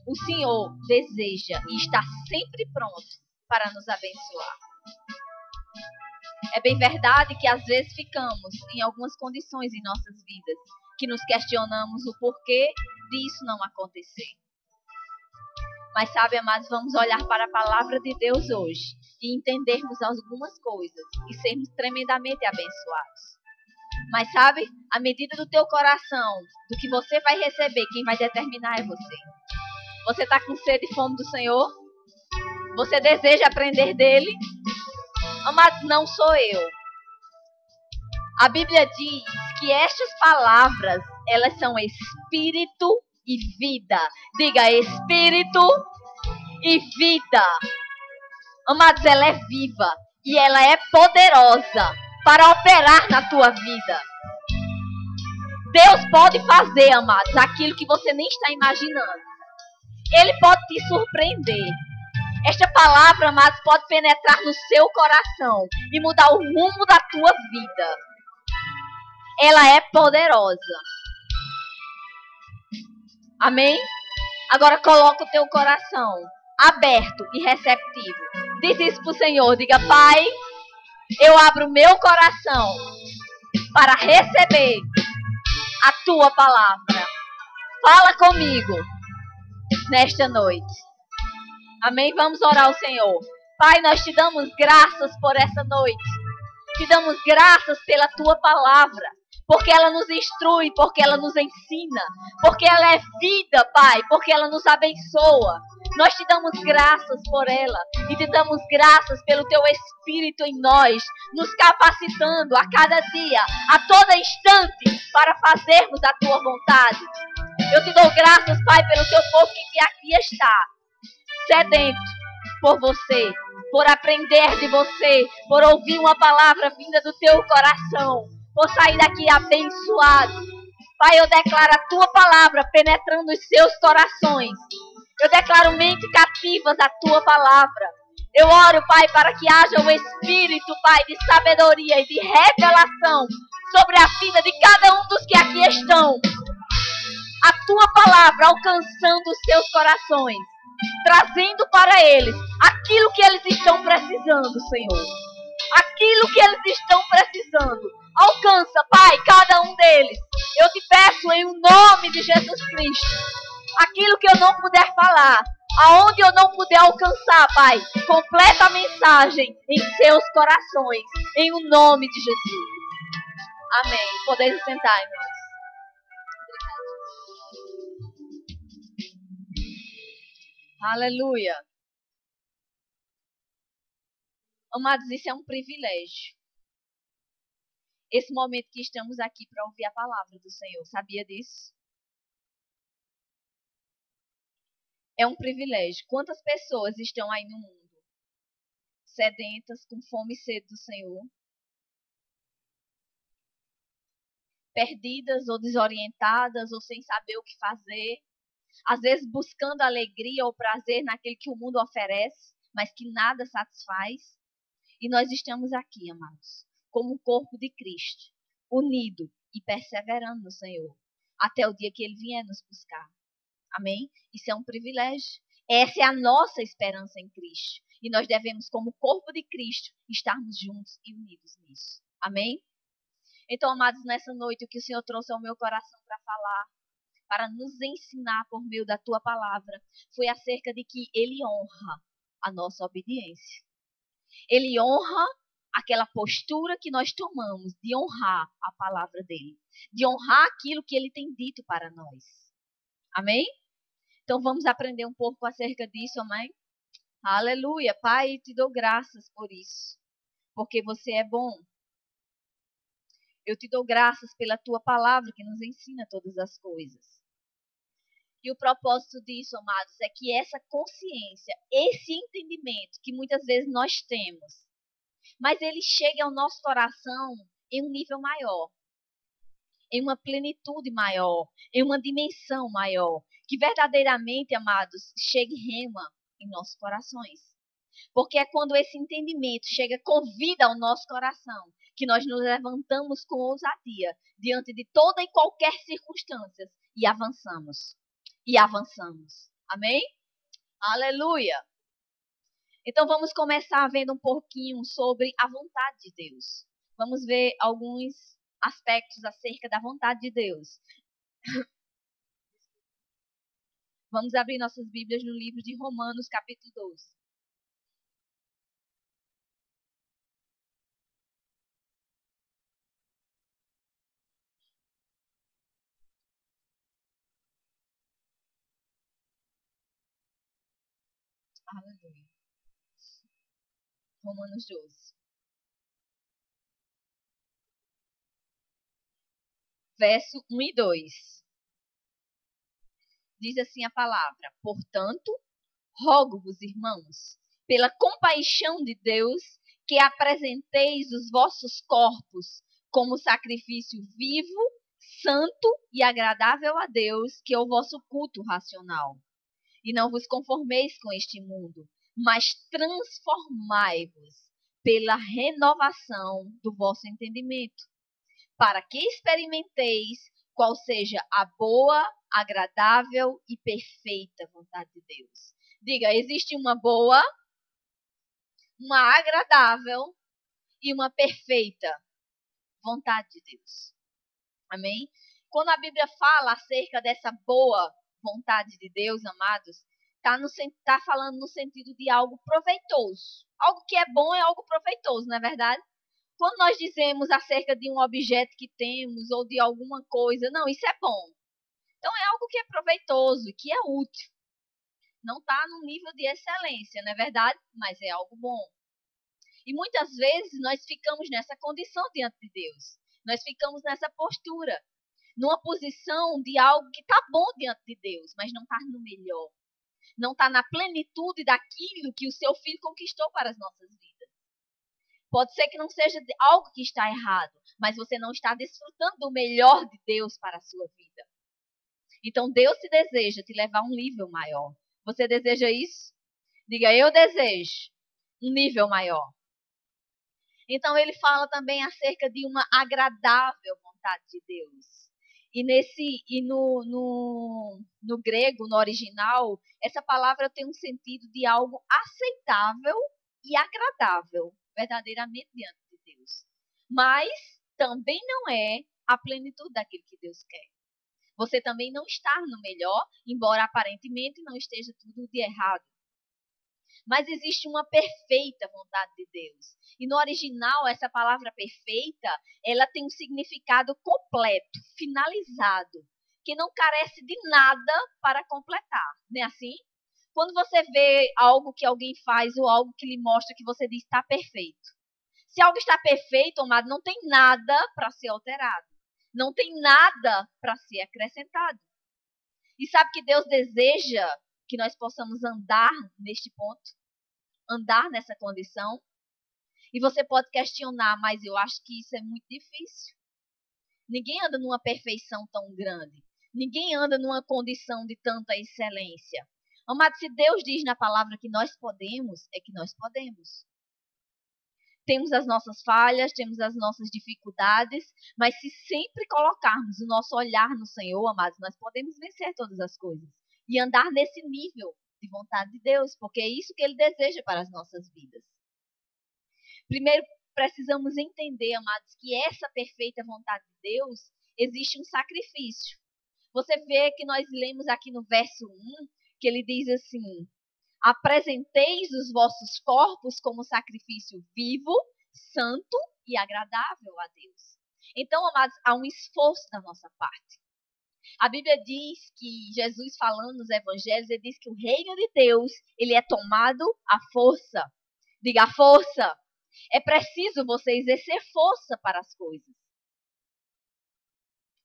O Senhor deseja e está sempre pronto para nos abençoar. É bem verdade que às vezes ficamos em algumas condições em nossas vidas que nos questionamos o porquê disso não acontecer. Mas sabe, amados, vamos olhar para a palavra de Deus hoje e entendermos algumas coisas e sermos tremendamente abençoados. Mas sabe, a medida do teu coração, do que você vai receber, quem vai determinar é você. Você está com sede e fome do Senhor? Você deseja aprender dele? Amados, não sou eu. A Bíblia diz que estas palavras, elas são espírito e vida. Diga, espírito e vida. Amados, ela é viva e ela é poderosa para operar na tua vida. Deus pode fazer, amados, aquilo que você nem está imaginando. Ele pode te surpreender. Esta palavra, amados, pode penetrar no seu coração e mudar o rumo da tua vida. Ela é poderosa. Amém? Agora coloca o teu coração aberto e receptivo. Diz isso para o Senhor. Diga, Pai, eu abro o meu coração para receber a tua palavra. Fala comigo nesta noite. Amém? Vamos orar ao Senhor. Pai, nós te damos graças por essa noite. Te damos graças pela tua palavra. Porque ela nos instrui, porque ela nos ensina, porque ela é vida, Pai, porque ela nos abençoa. Nós te damos graças por ela e te damos graças pelo teu Espírito em nós, nos capacitando a cada dia, a todo instante, para fazermos a tua vontade. Eu te dou graças, Pai, pelo teu povo que aqui está, sedento por você, por aprender de você, por ouvir uma palavra vinda do teu coração. Por sair daqui abençoado. Pai, eu declaro a tua palavra penetrando os seus corações. Eu declaro mentes cativas à tua palavra. Eu oro, Pai, para que haja o Espírito, Pai, de sabedoria e de revelação sobre a vida de cada um dos que aqui estão. A tua palavra alcançando os seus corações, trazendo para eles aquilo que eles estão precisando, Senhor. Aquilo que eles estão precisando. Alcança, Pai, cada um deles. Eu te peço em nome de Jesus Cristo. Aquilo que eu não puder falar, aonde eu não puder alcançar, Pai, completa a mensagem em seus corações. Em o nome de Jesus. Amém. Podeis sentar, irmãos. Aleluia. Amados, isso é um privilégio. Esse momento que estamos aqui para ouvir a palavra do Senhor. Sabia disso? É um privilégio. Quantas pessoas estão aí no mundo sedentas, com fome e sede do Senhor? Perdidas ou desorientadas ou sem saber o que fazer. Às vezes buscando alegria ou prazer naquilo que o mundo oferece, mas que nada satisfaz. E nós estamos aqui, amados, como o corpo de Cristo, unido e perseverando no Senhor, até o dia que Ele vier nos buscar. Amém? Isso é um privilégio. Essa é a nossa esperança em Cristo. E nós devemos, como corpo de Cristo, estarmos juntos e unidos nisso. Amém? Então, amados, nessa noite, o que o Senhor trouxe ao meu coração para falar, para nos ensinar por meio da tua palavra, foi acerca de que Ele honra a nossa obediência. Ele honra aquela postura que nós tomamos de honrar a palavra dele, de honrar aquilo que ele tem dito para nós. Amém? Então vamos aprender um pouco acerca disso, amém? Aleluia. Pai, te dou graças por isso, porque você é bom. Eu te dou graças pela tua palavra que nos ensina todas as coisas. E o propósito disso, amados, é que essa consciência, esse entendimento que muitas vezes nós temos, mas ele chega ao nosso coração em um nível maior, em uma plenitude maior, em uma dimensão maior, que verdadeiramente, amados, chegue rema em nossos corações. Porque é quando esse entendimento chega com vida ao nosso coração, que nós nos levantamos com ousadia diante de toda e qualquer circunstância e avançamos. E avançamos. Amém? Aleluia! Então vamos começar vendo um pouquinho sobre a vontade de Deus. Vamos ver alguns aspectos acerca da vontade de Deus. Vamos abrir nossas Bíblias no livro de Romanos, capítulo 12. Aleluia. Romanos 12. Verso 1 e 2. Diz assim a palavra: Portanto, rogo-vos, irmãos, pela compaixão de Deus, que apresenteis os vossos corpos como sacrifício vivo, santo e agradável a Deus, que é o vosso culto racional. E não vos conformeis com este mundo, mas transformai-vos pela renovação do vosso entendimento, para que experimenteis qual seja a boa, agradável e perfeita vontade de Deus. Diga, existe uma boa, uma agradável e uma perfeita vontade de Deus. Amém? Quando a Bíblia fala acerca dessa boa vontade de Deus, amados, está falando no sentido de algo proveitoso. Algo que é bom é algo proveitoso, não é verdade? Quando nós dizemos acerca de um objeto que temos ou de alguma coisa, não, isso é bom. Então é algo que é proveitoso e que é útil. Não está num nível de excelência, não é verdade? Mas é algo bom. E muitas vezes nós ficamos nessa condição diante de Deus. Nós ficamos nessa postura, numa posição de algo que está bom diante de Deus, mas não está no melhor. Não está na plenitude daquilo que o seu filho conquistou para as nossas vidas. Pode ser que não seja algo que está errado, mas você não está desfrutando do melhor de Deus para a sua vida. Então Deus te deseja te levar a um nível maior. Você deseja isso? Diga, eu desejo um nível maior. Então ele fala também acerca de uma agradável vontade de Deus. No grego, no original, essa palavra tem um sentido de algo aceitável e agradável, verdadeiramente diante de Deus. Mas também não é a plenitude daquilo que Deus quer. Você também não está no melhor, embora aparentemente não esteja tudo de errado. Mas existe uma perfeita vontade de Deus. E no original, essa palavra perfeita, ela tem um significado completo, finalizado, que não carece de nada para completar. Não é assim? Quando você vê algo que alguém faz ou algo que lhe mostra que você diz está perfeito. Se algo está perfeito, amado, não tem nada para ser alterado. Não tem nada para ser acrescentado. E sabe que Deus deseja que nós possamos andar neste ponto? Andar nessa condição? E você pode questionar, mas eu acho que isso é muito difícil. Ninguém anda numa perfeição tão grande. Ninguém anda numa condição de tanta excelência. Amado, se Deus diz na palavra que nós podemos, é que nós podemos. Temos as nossas falhas, temos as nossas dificuldades, mas se sempre colocarmos o nosso olhar no Senhor, amados, nós podemos vencer todas as coisas. E andar nesse nível de vontade de Deus, porque é isso que Ele deseja para as nossas vidas. Primeiro, precisamos entender, amados, que essa perfeita vontade de Deus, existe um sacrifício. Você vê que nós lemos aqui no verso 1, que ele diz assim: apresenteis os vossos corpos como sacrifício vivo, santo e agradável a Deus. Então, amados, há um esforço da nossa parte. A Bíblia diz que Jesus, falando nos evangelhos, ele diz que o reino de Deus, ele é tomado à força. Diga, a força. É preciso você exercer força para as coisas.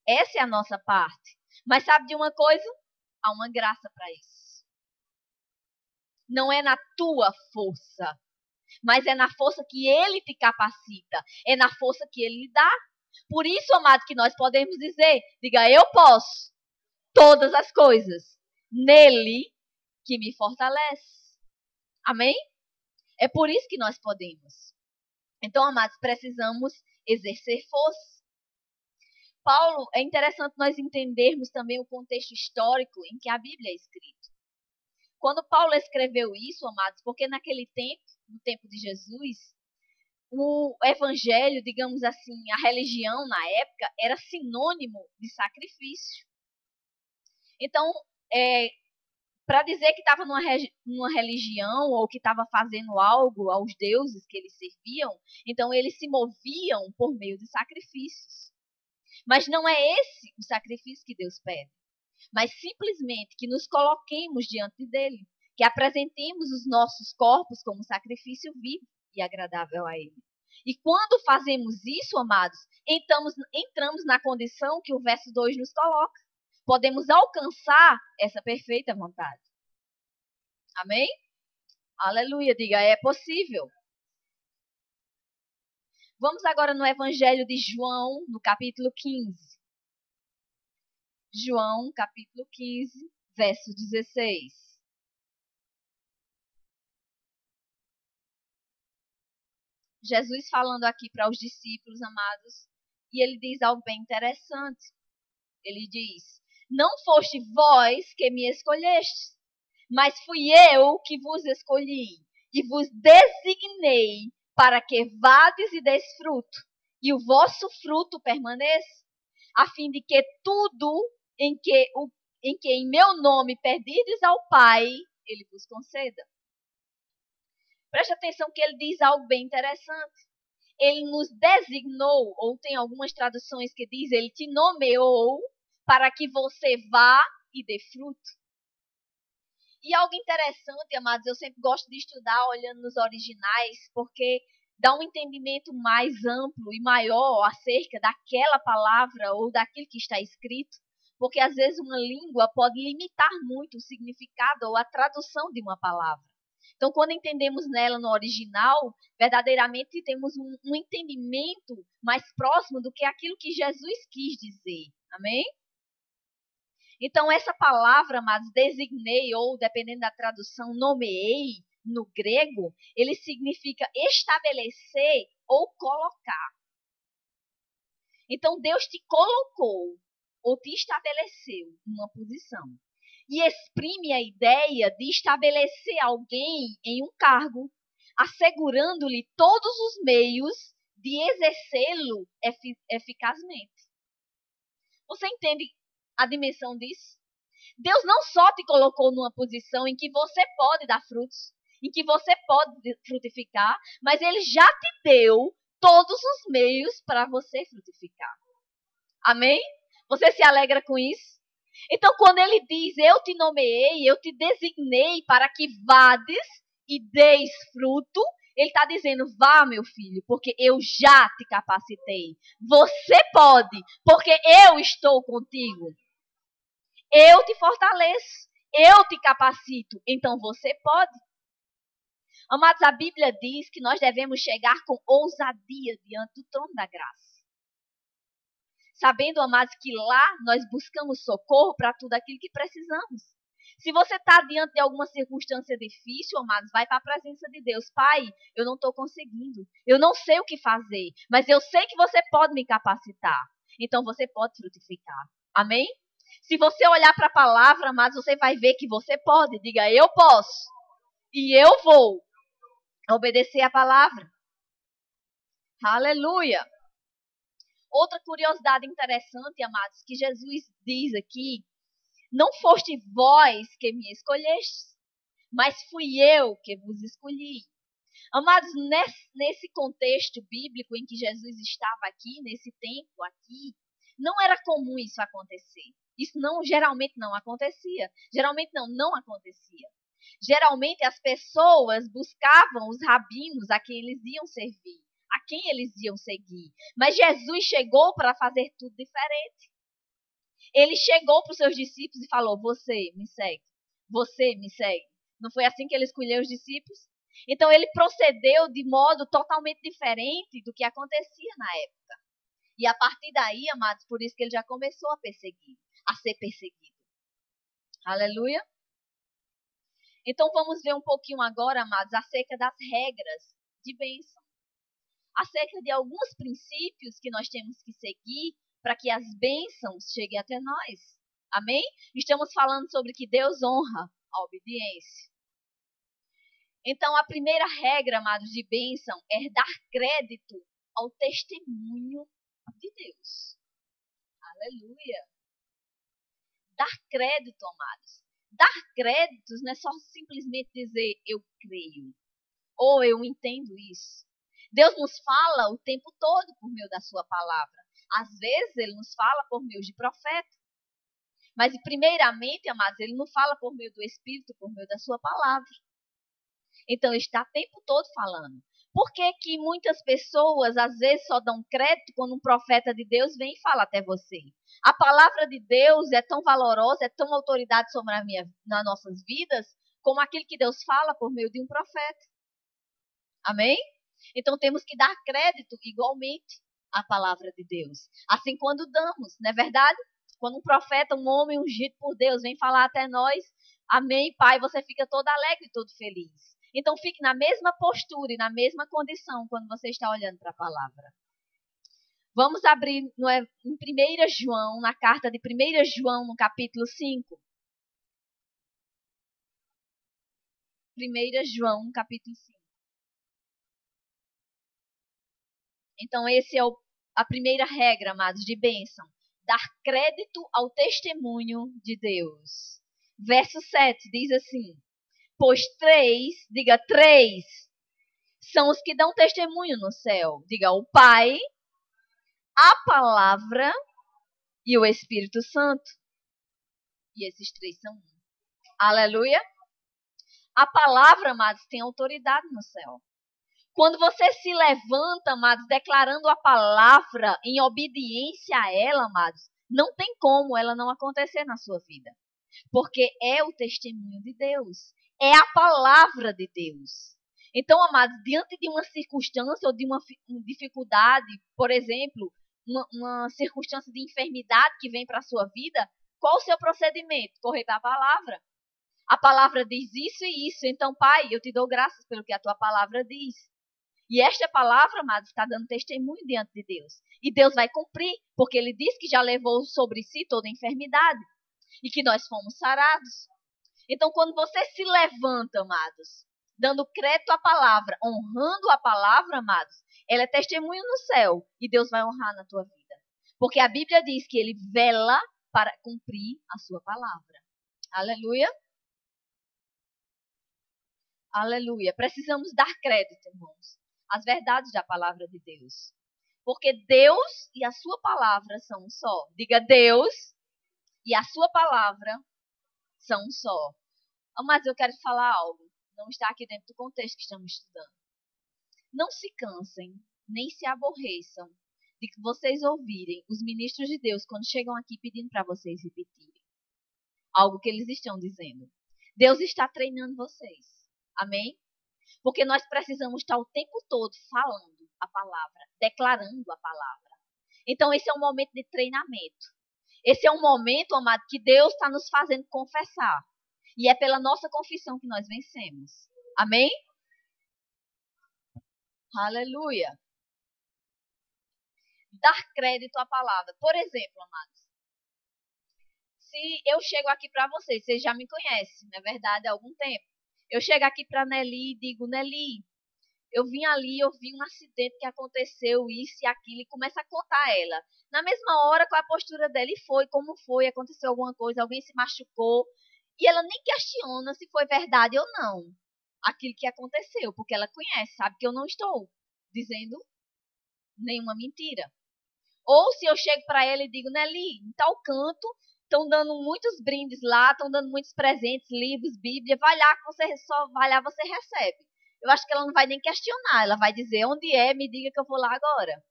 Essa é a nossa parte. Mas sabe de uma coisa? Há uma graça para isso. Não é na tua força, mas é na força que Ele te capacita. É na força que Ele lhe dá. Por isso, amado, que nós podemos dizer, diga, eu posso todas as coisas nele que me fortalece. Amém? É por isso que nós podemos. Então, amados, precisamos exercer força. Paulo, é interessante nós entendermos também o contexto histórico em que a Bíblia é escrita. Quando Paulo escreveu isso, amados, porque naquele tempo, no tempo de Jesus, o evangelho, digamos assim, a religião na época era sinônimo de sacrifício. Então, para dizer que estava numa religião ou que estava fazendo algo aos deuses que eles serviam, então eles se moviam por meio de sacrifícios. Mas não é esse o sacrifício que Deus pede, mas simplesmente que nos coloquemos diante dele, que apresentemos os nossos corpos como sacrifício vivo e agradável a ele. E quando fazemos isso, amados, entramos na condição que o verso 2 nos coloca. Podemos alcançar essa perfeita vontade. Amém? Aleluia, diga, é possível. Vamos agora no Evangelho de João, no capítulo 15. João, capítulo 15, verso 16. Jesus falando aqui para os discípulos, amados, e ele diz algo bem interessante. Ele diz: não foste vós que me escolhestes, mas fui eu que vos escolhi e vos designei para que vades e deis fruto, e o vosso fruto permaneça, a fim de que tudo em que em meu nome pedirdes ao Pai, ele vos conceda. Preste atenção que ele diz algo bem interessante. Ele nos designou, ou tem algumas traduções que diz, ele te nomeou para que você vá e dê fruto. E algo interessante, amados, eu sempre gosto de estudar olhando nos originais, porque dá um entendimento mais amplo e maior acerca daquela palavra ou daquilo que está escrito, porque às vezes uma língua pode limitar muito o significado ou a tradução de uma palavra. Então, quando entendemos nela no original, verdadeiramente temos um entendimento mais próximo do que aquilo que Jesus quis dizer. Amém? Então, essa palavra, amados, designei, ou dependendo da tradução, nomeei, no grego, ele significa estabelecer ou colocar. Então, Deus te colocou ou te estabeleceu numa posição. E exprime a ideia de estabelecer alguém em um cargo, assegurando-lhe todos os meios de exercê-lo eficazmente. Você entende a dimensão disso? Deus não só te colocou numa posição em que você pode dar frutos, em que você pode frutificar, mas Ele já te deu todos os meios para você frutificar. Amém? Você se alegra com isso? Então, quando Ele diz, eu te nomeei, eu te designei para que vades e deis fruto, Ele está dizendo, vá, meu filho, porque eu já te capacitei. Você pode, porque eu estou contigo. Eu te fortaleço, eu te capacito, então você pode. Amados, a Bíblia diz que nós devemos chegar com ousadia diante do trono da graça. Sabendo, amados, que lá nós buscamos socorro para tudo aquilo que precisamos. Se você está diante de alguma circunstância difícil, amados, vai para a presença de Deus. Pai, eu não estou conseguindo, eu não sei o que fazer, mas eu sei que você pode me capacitar. Então você pode frutificar. Amém? Se você olhar para a palavra, amados, você vai ver que você pode. Diga, eu posso. E eu vou obedecer a palavra. Aleluia. Outra curiosidade interessante, amados, que Jesus diz aqui, não foste vós que me escolhestes, mas fui eu que vos escolhi. Amados, nesse contexto bíblico em que Jesus estava aqui, nesse tempo aqui, não era comum isso acontecer. Isso geralmente não acontecia. Geralmente não acontecia. Geralmente as pessoas buscavam os rabinos a quem eles iam servir, a quem eles iam seguir. Mas Jesus chegou para fazer tudo diferente. Ele chegou para os seus discípulos e falou, você me segue, você me segue. Não foi assim que ele escolheu os discípulos? Então ele procedeu de modo totalmente diferente do que acontecia na época. E a partir daí, amados, por isso que ele já começou a ser perseguido. Aleluia. Então vamos ver um pouquinho agora, amados, acerca das regras de bênção. Acerca de alguns princípios que nós temos que seguir para que as bênçãos cheguem até nós. Amém? Estamos falando sobre que Deus honra A obediência. Então, a primeira regra, amados, de bênção é dar crédito ao testemunho de Deus. Aleluia. Dar crédito, amados. Dar créditos não é só simplesmente dizer eu creio. Ou eu entendo isso. Deus nos fala o tempo todo por meio da sua palavra. Às vezes ele nos fala por meio de profeta. Mas primeiramente, amados, ele não fala por meio do Espírito, por meio da sua palavra. Então ele está o tempo todo falando. Por que que muitas pessoas às vezes só dão crédito quando um profeta de Deus vem e fala até você? A palavra de Deus é tão valorosa, é tão autoridade sobre nas nossas vidas, como aquilo que Deus fala por meio de um profeta. Amém? Então temos que dar crédito igualmente à palavra de Deus. Assim quando damos, não é verdade? Quando um profeta, um homem ungido por Deus vem falar até nós, amém, Pai, você fica todo alegre e todo feliz. Então fique na mesma postura e na mesma condição quando você está olhando para a palavra. Vamos abrir em 1 João, na carta de 1 João, no capítulo 5. 1 João, capítulo 5. Então, essa é a primeira regra, amados, de bênção. Dar crédito ao testemunho de Deus. Verso 7 diz assim: pois diga 3, são os que dão testemunho no céu. Diga o Pai, a Palavra e o Espírito Santo. E esses 3 são um. Aleluia. A palavra, amados, tem autoridade no céu. Quando você se levanta, amados, declarando a palavra em obediência a ela, amados, não tem como ela não acontecer na sua vida. Porque é o testemunho de Deus. É a palavra de Deus. Então, amados, diante de uma circunstância ou de uma dificuldade, por exemplo, uma circunstância de enfermidade que vem para a sua vida, qual o seu procedimento? Correr para a palavra. A palavra diz isso e isso. Então, Pai, eu te dou graças pelo que a tua palavra diz. E esta palavra, amados, está dando testemunho diante de Deus. E Deus vai cumprir, porque ele diz que já levou sobre si toda a enfermidade. E que nós fomos sarados. Então, quando você se levanta, amados, dando crédito à palavra, honrando a palavra, amados, ela é testemunho no céu. E Deus vai honrar na tua vida. Porque a Bíblia diz que ele vela para cumprir a sua palavra. Aleluia. Aleluia. Precisamos dar crédito, irmãos, às verdades da palavra de Deus. Porque Deus e a sua palavra são um só. Diga Deus e a sua palavra são um só. Mas eu quero falar algo. Não está aqui dentro do contexto que estamos estudando. Não se cansem, nem se aborreçam de que vocês ouvirem os ministros de Deus quando chegam aqui pedindo para vocês repetirem algo que eles estão dizendo. Deus está treinando vocês. Amém? Porque nós precisamos estar o tempo todo falando a palavra, declarando a palavra. Então esse é um momento de treinamento. Esse é um momento, amado, que Deus está nos fazendo confessar. E é pela nossa confissão que nós vencemos. Amém? Aleluia. Dar crédito à palavra. Por exemplo, amados, se eu chego aqui para vocês já me conhecem, na verdade, há algum tempo. Eu chego aqui para Nelly e digo, Nelly, eu vim ali, eu vi um acidente que aconteceu, isso e aquilo, e começa a contar ela. Na mesma hora, qual a postura dela? E foi, como foi, aconteceu alguma coisa, alguém se machucou. E ela nem questiona se foi verdade ou não aquilo que aconteceu, porque ela conhece, sabe que eu não estou dizendo nenhuma mentira. Ou se eu chego para ela e digo, Nelly, em tal canto, estão dando muitos brindes lá, estão dando muitos presentes, livros, Bíblia, vai lá que você só vai lá, você recebe. Eu acho que ela não vai nem questionar, ela vai dizer onde é, me diga que eu vou lá agora.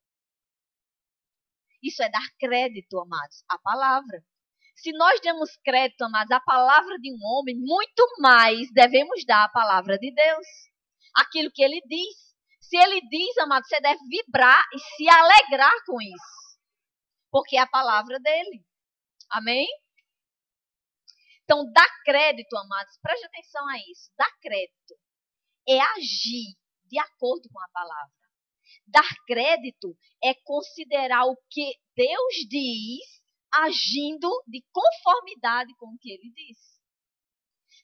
Isso é dar crédito, amados, à palavra. Se nós damos crédito, amados, à palavra de um homem, muito mais devemos dar à palavra de Deus. Aquilo que ele diz. Se ele diz, amados, você deve vibrar e se alegrar com isso. Porque é a palavra dele. Amém? Então, dar crédito, amados, preste atenção a isso. Dar crédito é agir de acordo com a palavra. Dar crédito é considerar o que Deus diz agindo de conformidade com o que ele diz.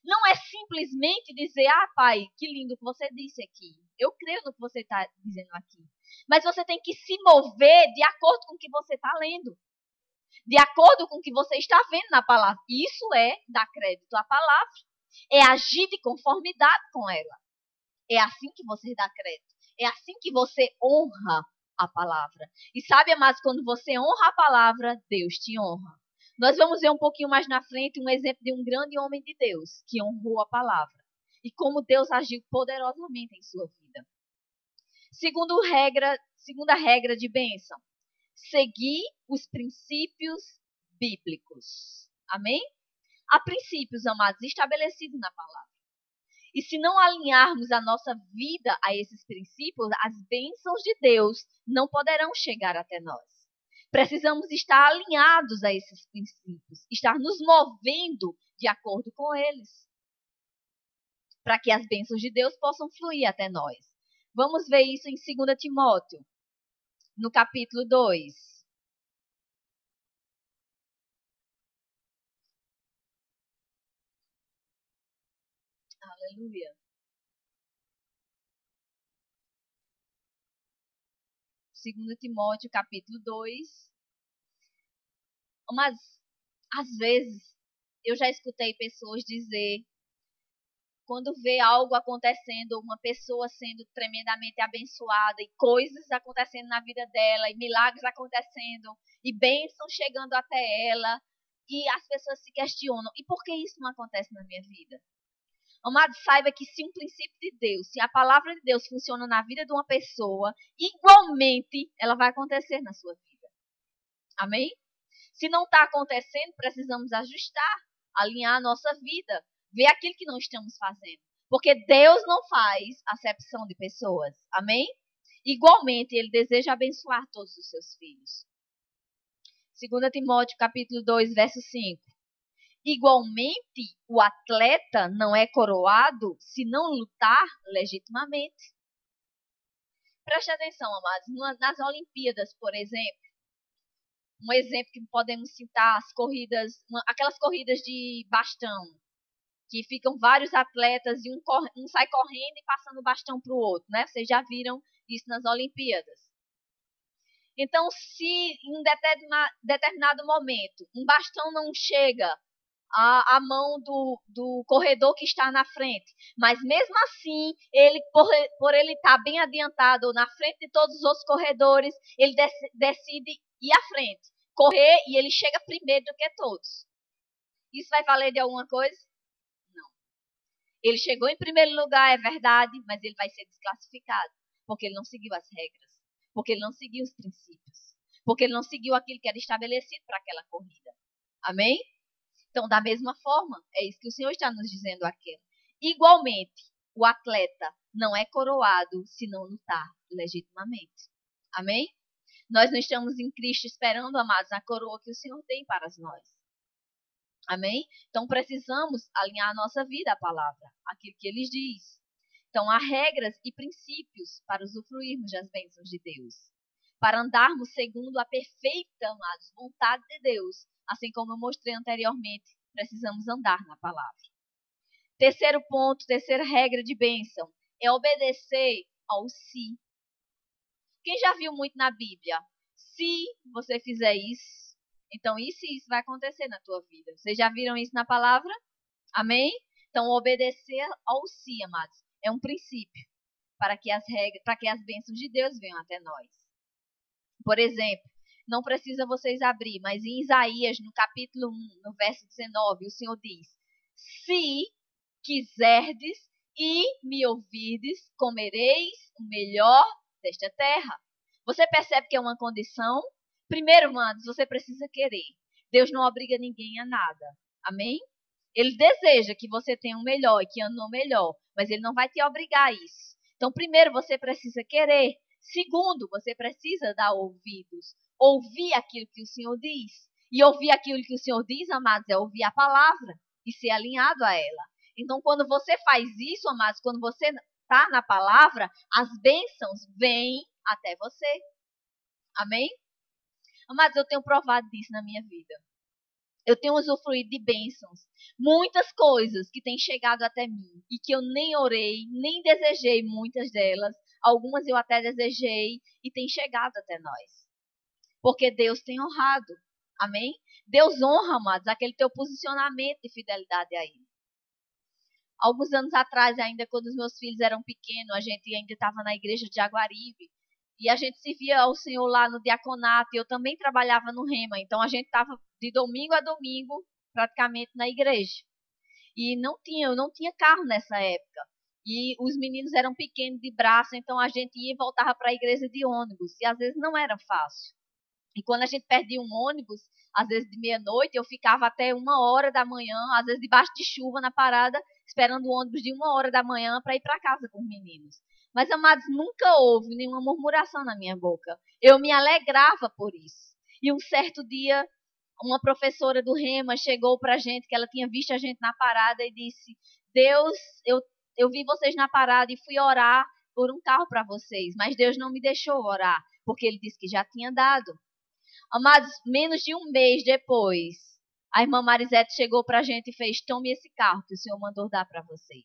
Não é simplesmente dizer, pai, que lindo que você disse aqui. Eu creio no que você está dizendo aqui. Mas você tem que se mover de acordo com o que você está lendo. De acordo com o que você está vendo na palavra. Isso é dar crédito à palavra. É agir de conformidade com ela. É assim que você dá crédito. É assim que você honra a palavra. E sabe, amados, quando você honra a palavra, Deus te honra. Nós vamos ver um pouquinho mais na frente um exemplo de um grande homem de Deus que honrou a palavra. E como Deus agiu poderosamente em sua vida. Segunda regra de bênção. Seguir os princípios bíblicos. Amém? Há princípios, amados, estabelecidos na palavra. E se não alinharmos a nossa vida a esses princípios, as bênçãos de Deus não poderão chegar até nós. Precisamos estar alinhados a esses princípios, estar nos movendo de acordo com eles, para que as bênçãos de Deus possam fluir até nós. Vamos ver isso em 2 Timóteo, no capítulo 2. Aleluia. 2 Timóteo, capítulo 2. Mas, às vezes, eu já escutei pessoas dizer, quando vê algo acontecendo, uma pessoa sendo tremendamente abençoada, e coisas acontecendo na vida dela, e milagres acontecendo, e bênçãos chegando até ela, e as pessoas se questionam, e por que isso não acontece na minha vida? Amado, saiba que se um princípio de Deus, se a palavra de Deus funciona na vida de uma pessoa, igualmente ela vai acontecer na sua vida. Amém? Se não está acontecendo, precisamos ajustar, alinhar a nossa vida, ver aquilo que não estamos fazendo. Porque Deus não faz acepção de pessoas. Amém? Igualmente, Ele deseja abençoar todos os seus filhos. 2 Timóteo, capítulo 2, verso 5. Igualmente, o atleta não é coroado se não lutar legitimamente. Preste atenção, amados. Nas Olimpíadas, por exemplo, um exemplo que podemos citar, as corridas, aquelas corridas de bastão, que ficam vários atletas e um sai correndo e passando o bastão para o outro, né? Vocês já viram isso nas Olimpíadas. Então, se em determinado momento um bastão não chega à mão do corredor que está na frente, mas mesmo assim, ele por ele estar bem adiantado na frente de todos os outros corredores, ele decide ir à frente, correr, e ele chega primeiro do que todos. Isso vai valer de alguma coisa? Não. Ele chegou em primeiro lugar, é verdade, mas ele vai ser desclassificado, porque ele não seguiu as regras, porque ele não seguiu os princípios, porque ele não seguiu aquilo que era estabelecido para aquela corrida. Amém? Então, da mesma forma, é isso que o Senhor está nos dizendo aqui. Igualmente, o atleta não é coroado se não lutar legitimamente. Amém? Nós não estamos em Cristo esperando, amados, a coroa que o Senhor tem para nós. Amém? Então, precisamos alinhar a nossa vida à palavra, aquilo que Ele diz. Então, há regras e princípios para usufruirmos das bênçãos de Deus. Para andarmos segundo a perfeita, amados, vontade de Deus. Assim como eu mostrei anteriormente, precisamos andar na palavra. Terceiro ponto, terceira regra de bênção, é obedecer ao se. Quem já viu muito na Bíblia? Se você fizer isso, então isso e isso vai acontecer na tua vida. Vocês já viram isso na palavra? Amém? Então, obedecer ao se, amados, é um princípio para que as bênçãos de Deus venham até nós. Por exemplo, não precisa vocês abrir, mas em Isaías, no capítulo 1, no verso 19, o Senhor diz: se quiserdes e me ouvirdes, comereis o melhor desta terra. Você percebe que é uma condição? Primeiro, amados, você precisa querer. Deus não obriga ninguém a nada. Amém? Ele deseja que você tenha o melhor e que ande no melhor, mas Ele não vai te obrigar a isso. Então, primeiro, você precisa querer. Segundo, você precisa dar ouvidos. Ouvir aquilo que o Senhor diz. E ouvir aquilo que o Senhor diz, amados, é ouvir a palavra e ser alinhado a ela. Então, quando você faz isso, amados, quando você está na palavra, as bênçãos vêm até você. Amém? Amados, eu tenho provado disso na minha vida. Eu tenho usufruído de bênçãos. Muitas coisas que têm chegado até mim e que eu nem orei, nem desejei muitas delas. Algumas eu até desejei e têm chegado até nós. Porque Deus tem honrado. Amém? Deus honra, amados, aquele teu posicionamento de fidelidade a Ele. Alguns anos atrás, ainda quando os meus filhos eram pequenos, a gente ainda estava na igreja de Jaguaribe. E a gente servia ao Senhor lá no diaconato. E eu também trabalhava no Rema. Então a gente estava de domingo a domingo praticamente na igreja. E eu não tinha carro nessa época. E os meninos eram pequenos de braço, então a gente ia e voltava para a igreja de ônibus. E às vezes não era fácil. E quando a gente perdia um ônibus, às vezes de meia-noite, eu ficava até 1h da manhã, às vezes debaixo de chuva na parada, esperando o ônibus de 1h da manhã para ir para casa com os meninos. Mas, amados, nunca houve nenhuma murmuração na minha boca. Eu me alegrava por isso. E um certo dia, uma professora do Rema chegou para a gente, que ela tinha visto a gente na parada e disse: Deus, eu vi vocês na parada e fui orar por um carro para vocês, mas Deus não me deixou orar, porque Ele disse que já tinha dado. Amados, menos de um mês depois, a irmã Marisete chegou para a gente e fez: tome esse carro que o Senhor mandou dar para vocês.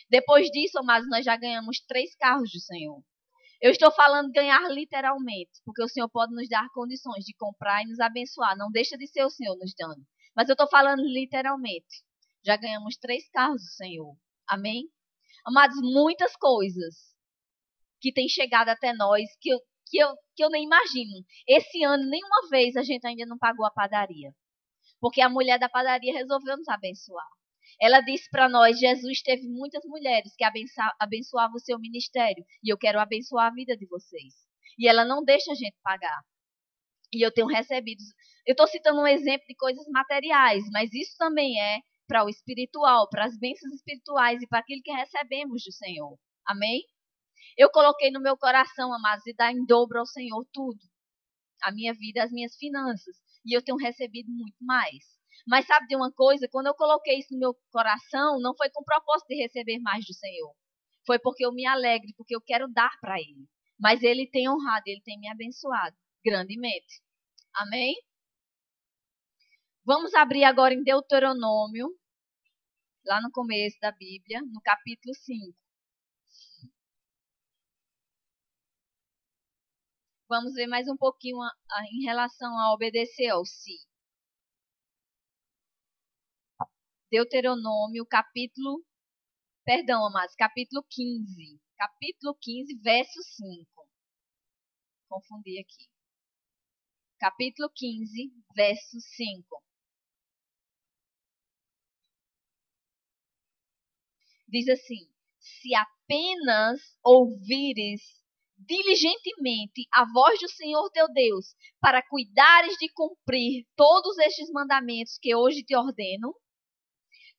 Depois disso, amados, nós já ganhamos 3 carros do Senhor. Eu estou falando ganhar literalmente, porque o Senhor pode nos dar condições de comprar e nos abençoar. Não deixa de ser o Senhor nos dando. Mas eu estou falando literalmente. Já ganhamos 3 carros do Senhor. Amém? Amados, muitas coisas que têm chegado até nós que eu nem imagino. Esse ano, nenhuma vez a gente ainda não pagou a padaria. Porque a mulher da padaria resolveu nos abençoar. Ela disse para nós: Jesus teve muitas mulheres que abençoavam o seu ministério. E eu quero abençoar a vida de vocês. E ela não deixa a gente pagar. E eu tenho recebido. Eu estou citando um exemplo de coisas materiais, mas isso também é para o espiritual, para as bênçãos espirituais e para aquilo que recebemos do Senhor. Amém? Eu coloquei no meu coração, amados, de dar em dobro ao Senhor tudo. A minha vida, as minhas finanças. E eu tenho recebido muito mais. Mas sabe de uma coisa? Quando eu coloquei isso no meu coração, não foi com o propósito de receber mais do Senhor. Foi porque eu me alegro, porque eu quero dar para Ele. Mas Ele tem honrado, Ele tem me abençoado grandemente. Amém? Vamos abrir agora em Deuteronômio, lá no começo da Bíblia, no capítulo 5. Vamos ver mais um pouquinho em relação a obedecer ao si. Deuteronômio, capítulo 15. Capítulo 15, verso 5. Confundi aqui. Capítulo 15, verso 5. Diz assim: se apenas ouvires diligentemente a voz do Senhor teu Deus, para cuidares de cumprir todos estes mandamentos que hoje te ordeno.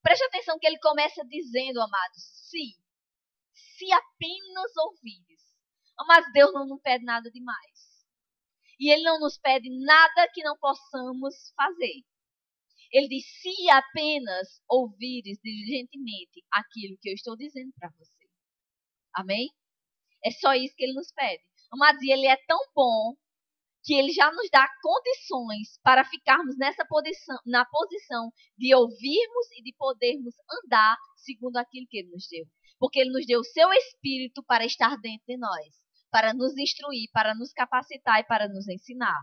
Preste atenção que ele começa dizendo, amados, se apenas ouvires. Mas Deus não nos pede nada demais. E Ele não nos pede nada que não possamos fazer. Ele diz: se apenas ouvires diligentemente aquilo que eu estou dizendo para você. Amém? É só isso que Ele nos pede. Amados, e Ele é tão bom que Ele já nos dá condições para ficarmos na posição de ouvirmos e de podermos andar segundo aquilo que Ele nos deu. Porque Ele nos deu o seu Espírito para estar dentro de nós, para nos instruir, para nos capacitar e para nos ensinar.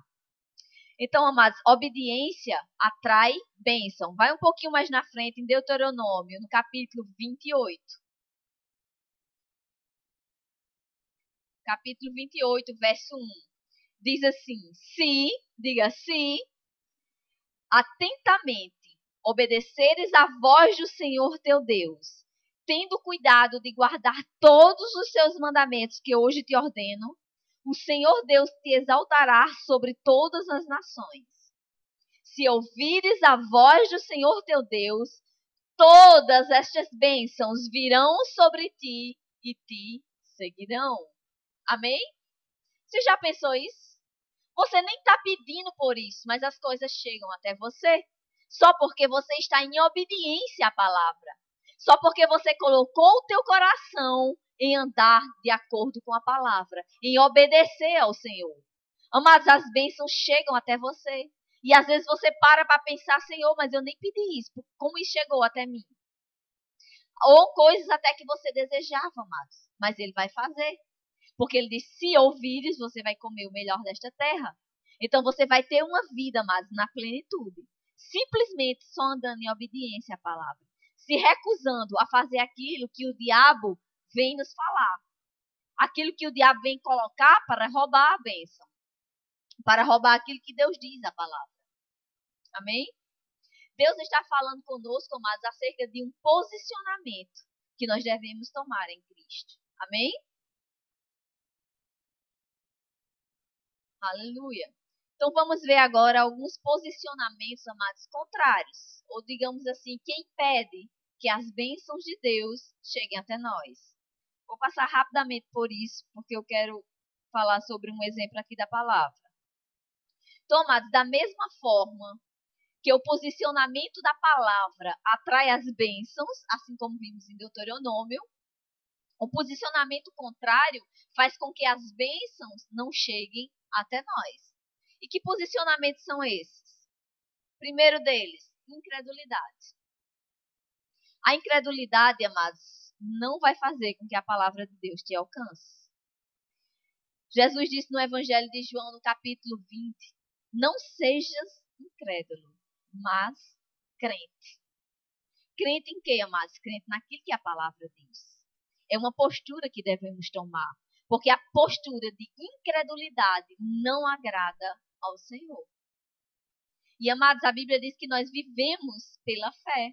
Então, amados, obediência atrai bênção. Vai um pouquinho mais na frente, em Deuteronômio, no capítulo 28. Capítulo 28, verso 1. Diz assim: se atentamente obedeceres à voz do Senhor teu Deus, tendo cuidado de guardar todos os seus mandamentos que hoje te ordeno, o Senhor Deus te exaltará sobre todas as nações. Se ouvires a voz do Senhor teu Deus, todas estas bênçãos virão sobre ti e te seguirão. Amém? Você já pensou isso? Você nem está pedindo por isso, mas as coisas chegam até você. Só porque você está em obediência à palavra. Só porque você colocou o teu coração em andar de acordo com a palavra, em obedecer ao Senhor. Amados, as bênçãos chegam até você. E às vezes você para pensar, Senhor, mas eu nem pedi isso. Como isso chegou até mim? Ou coisas até que você desejava, amados. Mas Ele vai fazer. Porque Ele diz, se ouvires, você vai comer o melhor desta terra. Então você vai ter uma vida, amados, na plenitude. Simplesmente só andando em obediência à palavra. Se recusando a fazer aquilo que o diabo vem nos falar. Aquilo que o diabo vem colocar para roubar a bênção. Para roubar aquilo que Deus diz a palavra. Amém? Deus está falando conosco, amados, acerca de um posicionamento que nós devemos tomar em Cristo. Amém? Aleluia. Então vamos ver agora alguns posicionamentos, amados, contrários. Ou digamos assim, que impede que as bênçãos de Deus cheguem até nós. Vou passar rapidamente por isso, porque eu quero falar sobre um exemplo aqui da palavra. Então, amados, da mesma forma que o posicionamento da palavra atrai as bênçãos, assim como vimos em Deuteronômio, o posicionamento contrário faz com que as bênçãos não cheguem até nós. E que posicionamentos são esses? Primeiro deles, incredulidade. A incredulidade, amados, não vai fazer com que a palavra de Deus te alcance. Jesus disse no Evangelho de João, no capítulo 20, não sejas incrédulo, mas crente. Crente em quê, amados? Crente naquilo que a palavra diz. É uma postura que devemos tomar. Porque a postura de incredulidade não agrada ao Senhor. E, amados, a Bíblia diz que nós vivemos pela fé.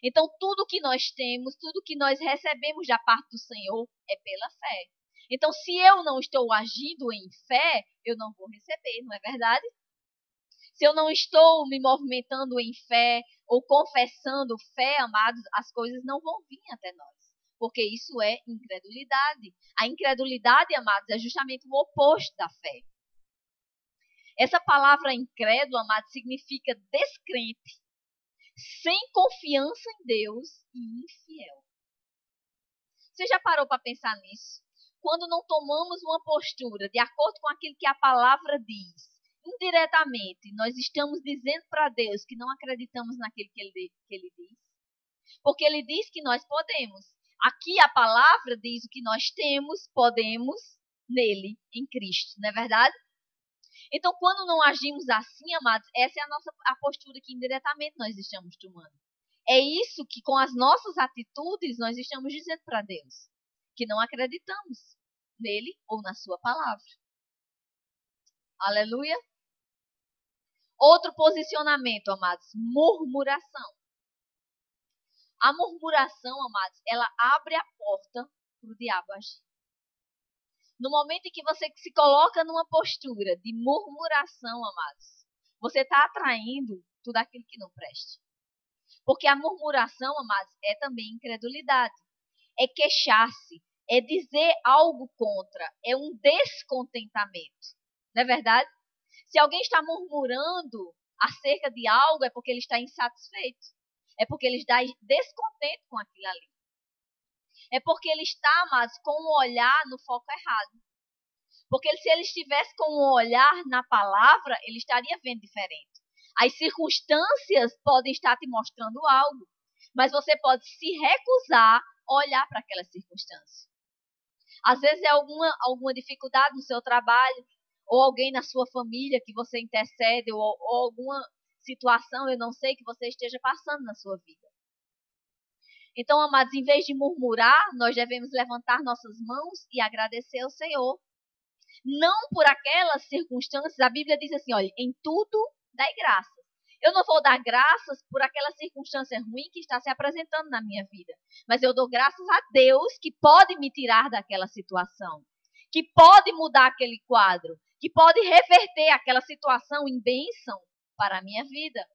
Então, tudo que nós temos, tudo que nós recebemos da parte do Senhor é pela fé. Então, se eu não estou agindo em fé, eu não vou receber, não é verdade? Se eu não estou me movimentando em fé ou confessando fé, amados, as coisas não vão vir até nós. Porque isso é incredulidade. A incredulidade, amados, é justamente o oposto da fé. Essa palavra incrédulo, amados, significa descrente, sem confiança em Deus e infiel. Você já parou para pensar nisso? Quando não tomamos uma postura de acordo com aquilo que a palavra diz, indiretamente, nós estamos dizendo para Deus que não acreditamos naquilo que ele diz. Porque Ele diz que nós podemos. Aqui a palavra diz o que nós temos, podemos nele, em Cristo, não é verdade? Então, quando não agimos assim, amados, essa é a postura que indiretamente nós estamos tomando. É isso que, com as nossas atitudes, nós estamos dizendo para Deus. Que não acreditamos nele ou na sua palavra. Aleluia. Outro posicionamento, amados, murmuração. A murmuração, amados, ela abre a porta para o diabo agir. No momento em que você se coloca numa postura de murmuração, amados, você está atraindo tudo aquilo que não presta. Porque a murmuração, amados, é também incredulidade. É queixar-se, é dizer algo contra, é um descontentamento. Não é verdade? Se alguém está murmurando acerca de algo, é porque ele está insatisfeito. É porque ele está descontente com aquilo ali. É porque ele está, amados, com o olhar no foco errado. Porque se ele estivesse com o olhar na palavra, ele estaria vendo diferente. As circunstâncias podem estar te mostrando algo, mas você pode se recusar a olhar para aquela circunstância. Às vezes é alguma dificuldade no seu trabalho, ou alguém na sua família que você intercede, ou alguma situação, eu não sei, que você esteja passando na sua vida. Então, amados, em vez de murmurar, nós devemos levantar nossas mãos e agradecer ao Senhor. Não por aquelas circunstâncias, a Bíblia diz assim, olha, em tudo dai graças. Eu não vou dar graças por aquela circunstância ruim que está se apresentando na minha vida. Mas eu dou graças a Deus que pode me tirar daquela situação. Que pode mudar aquele quadro. Que pode reverter aquela situação em bênção para a minha vida.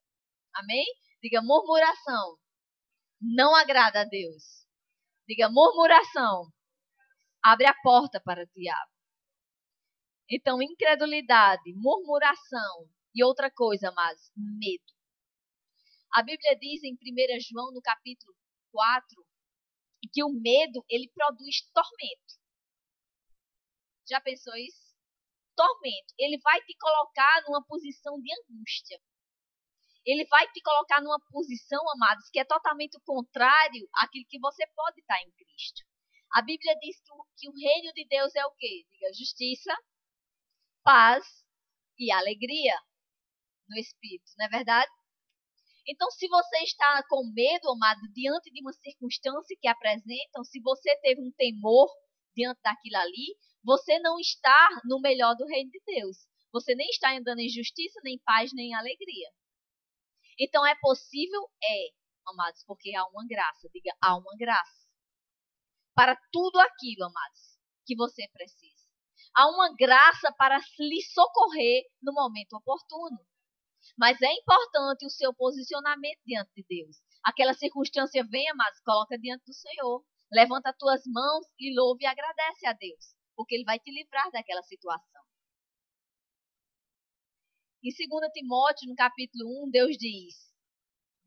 Amém? Diga murmuração. Não agrada a Deus. Diga murmuração. Abre a porta para o diabo. Então, incredulidade, murmuração e outra coisa, mas medo. A Bíblia diz em 1 João, no capítulo 4, que o medo, ele produz tormento. Já pensou isso? tormento, ele vai te colocar numa posição de angústia. Ele vai te colocar numa posição, amados, que é totalmente o contrário àquilo que você pode estar em Cristo. A Bíblia diz que o reino de Deus é o quê? Diga, justiça, paz e alegria no Espírito, não é verdade? Então, se você está com medo, amado, diante de uma circunstância que apresentam, se você teve um temor diante daquilo ali, você não está no melhor do reino de Deus. Você nem está andando em justiça, nem paz, nem alegria. Então, é possível? É, amados, porque há uma graça. Diga, há uma graça. Para tudo aquilo, amados, que você precisa. Há uma graça para lhe socorrer no momento oportuno. Mas é importante o seu posicionamento diante de Deus. Aquela circunstância vem, amados, coloca diante do Senhor. Levanta as tuas mãos e louve e agradece a Deus. Porque Ele vai te livrar daquela situação. Em 2 Timóteo, no capítulo 1, Deus diz: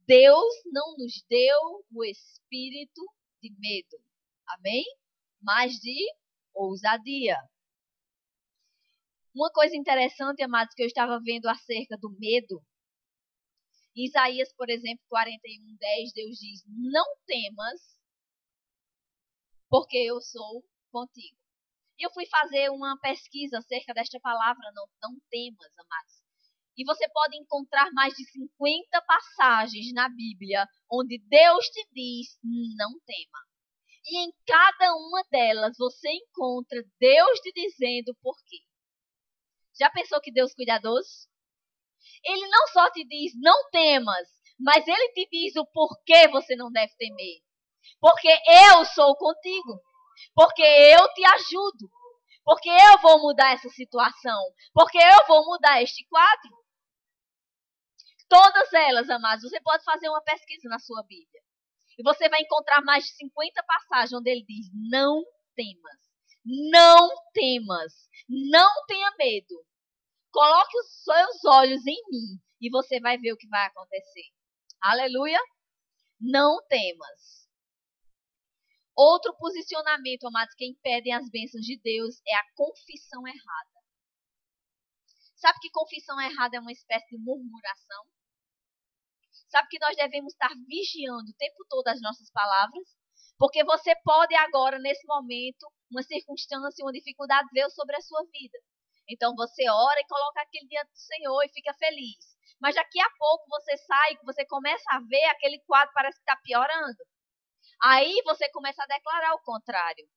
Deus não nos deu o espírito de medo. Amém? Mas de ousadia. Uma coisa interessante, amados, que eu estava vendo acerca do medo. Em Isaías, por exemplo, 41:10, Deus diz: Não temas, porque eu sou contigo. E eu fui fazer uma pesquisa acerca desta palavra, não temas, amados. E você pode encontrar mais de 50 passagens na Bíblia onde Deus te diz: não tema. E em cada uma delas você encontra Deus te dizendo por quê. Já pensou que Deus é cuidadoso? Ele não só te diz não temas, mas ele te diz o porquê você não deve temer. Porque eu sou contigo. Porque eu te ajudo. Porque eu vou mudar essa situação. Porque eu vou mudar este quadro. Todas elas, amados, você pode fazer uma pesquisa na sua Bíblia. E você vai encontrar mais de 50 passagens onde ele diz: não temas. Não temas. Não tenha medo. Coloque os seus olhos em mim e você vai ver o que vai acontecer. Aleluia. Não temas. Outro posicionamento, amados, que impedem as bênçãos de Deus é a confissão errada. Sabe que confissão errada é uma espécie de murmuração? Sabe que nós devemos estar vigiando o tempo todo as nossas palavras? Porque você pode agora, nesse momento, uma circunstância, uma dificuldade veio sobre a sua vida. Então você ora e coloca aquilo diante do Senhor e fica feliz. Mas daqui a pouco você sai, você começa a ver aquele quadro parece que está piorando. Aí você começa a declarar o contrário.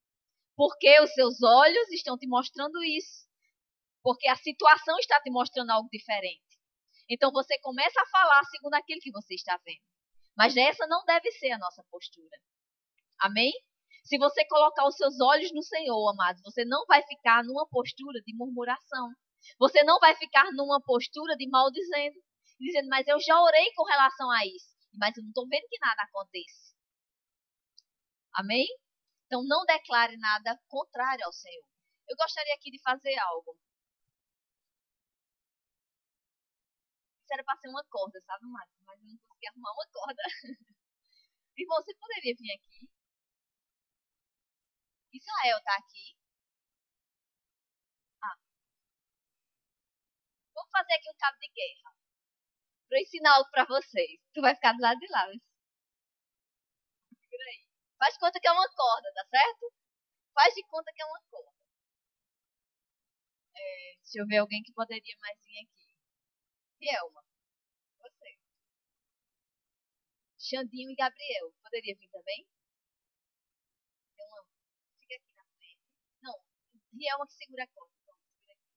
Porque os seus olhos estão te mostrando isso. Porque a situação está te mostrando algo diferente. Então você começa a falar segundo aquilo que você está vendo. Mas essa não deve ser a nossa postura. Amém? Se você colocar os seus olhos no Senhor, amados, você não vai ficar numa postura de murmuração. Você não vai ficar numa postura de maldizendo. Dizendo, mas eu já orei com relação a isso. Mas eu não estou vendo que nada aconteça. Amém? Então não declare nada contrário ao Senhor. Eu gostaria aqui de fazer algo. Isso era para ser uma corda, sabe, Márcio? Mas eu não consegui arrumar uma corda. Irmão, você poderia vir aqui? Israel tá aqui? Ah. Vamos fazer aqui um cabo de guerra. Para ensinar algo para vocês. Tu vai ficar do lado de lá. Segura aí. Faz conta que é uma corda, tá certo? Faz de conta que é uma corda. Deixa eu ver alguém que poderia mais vir aqui. Rielma. Você. Xandinho e Gabriel. Poderia vir também? Fica aqui na frente. Não. Rielma que segura a corda. Então, segura aqui.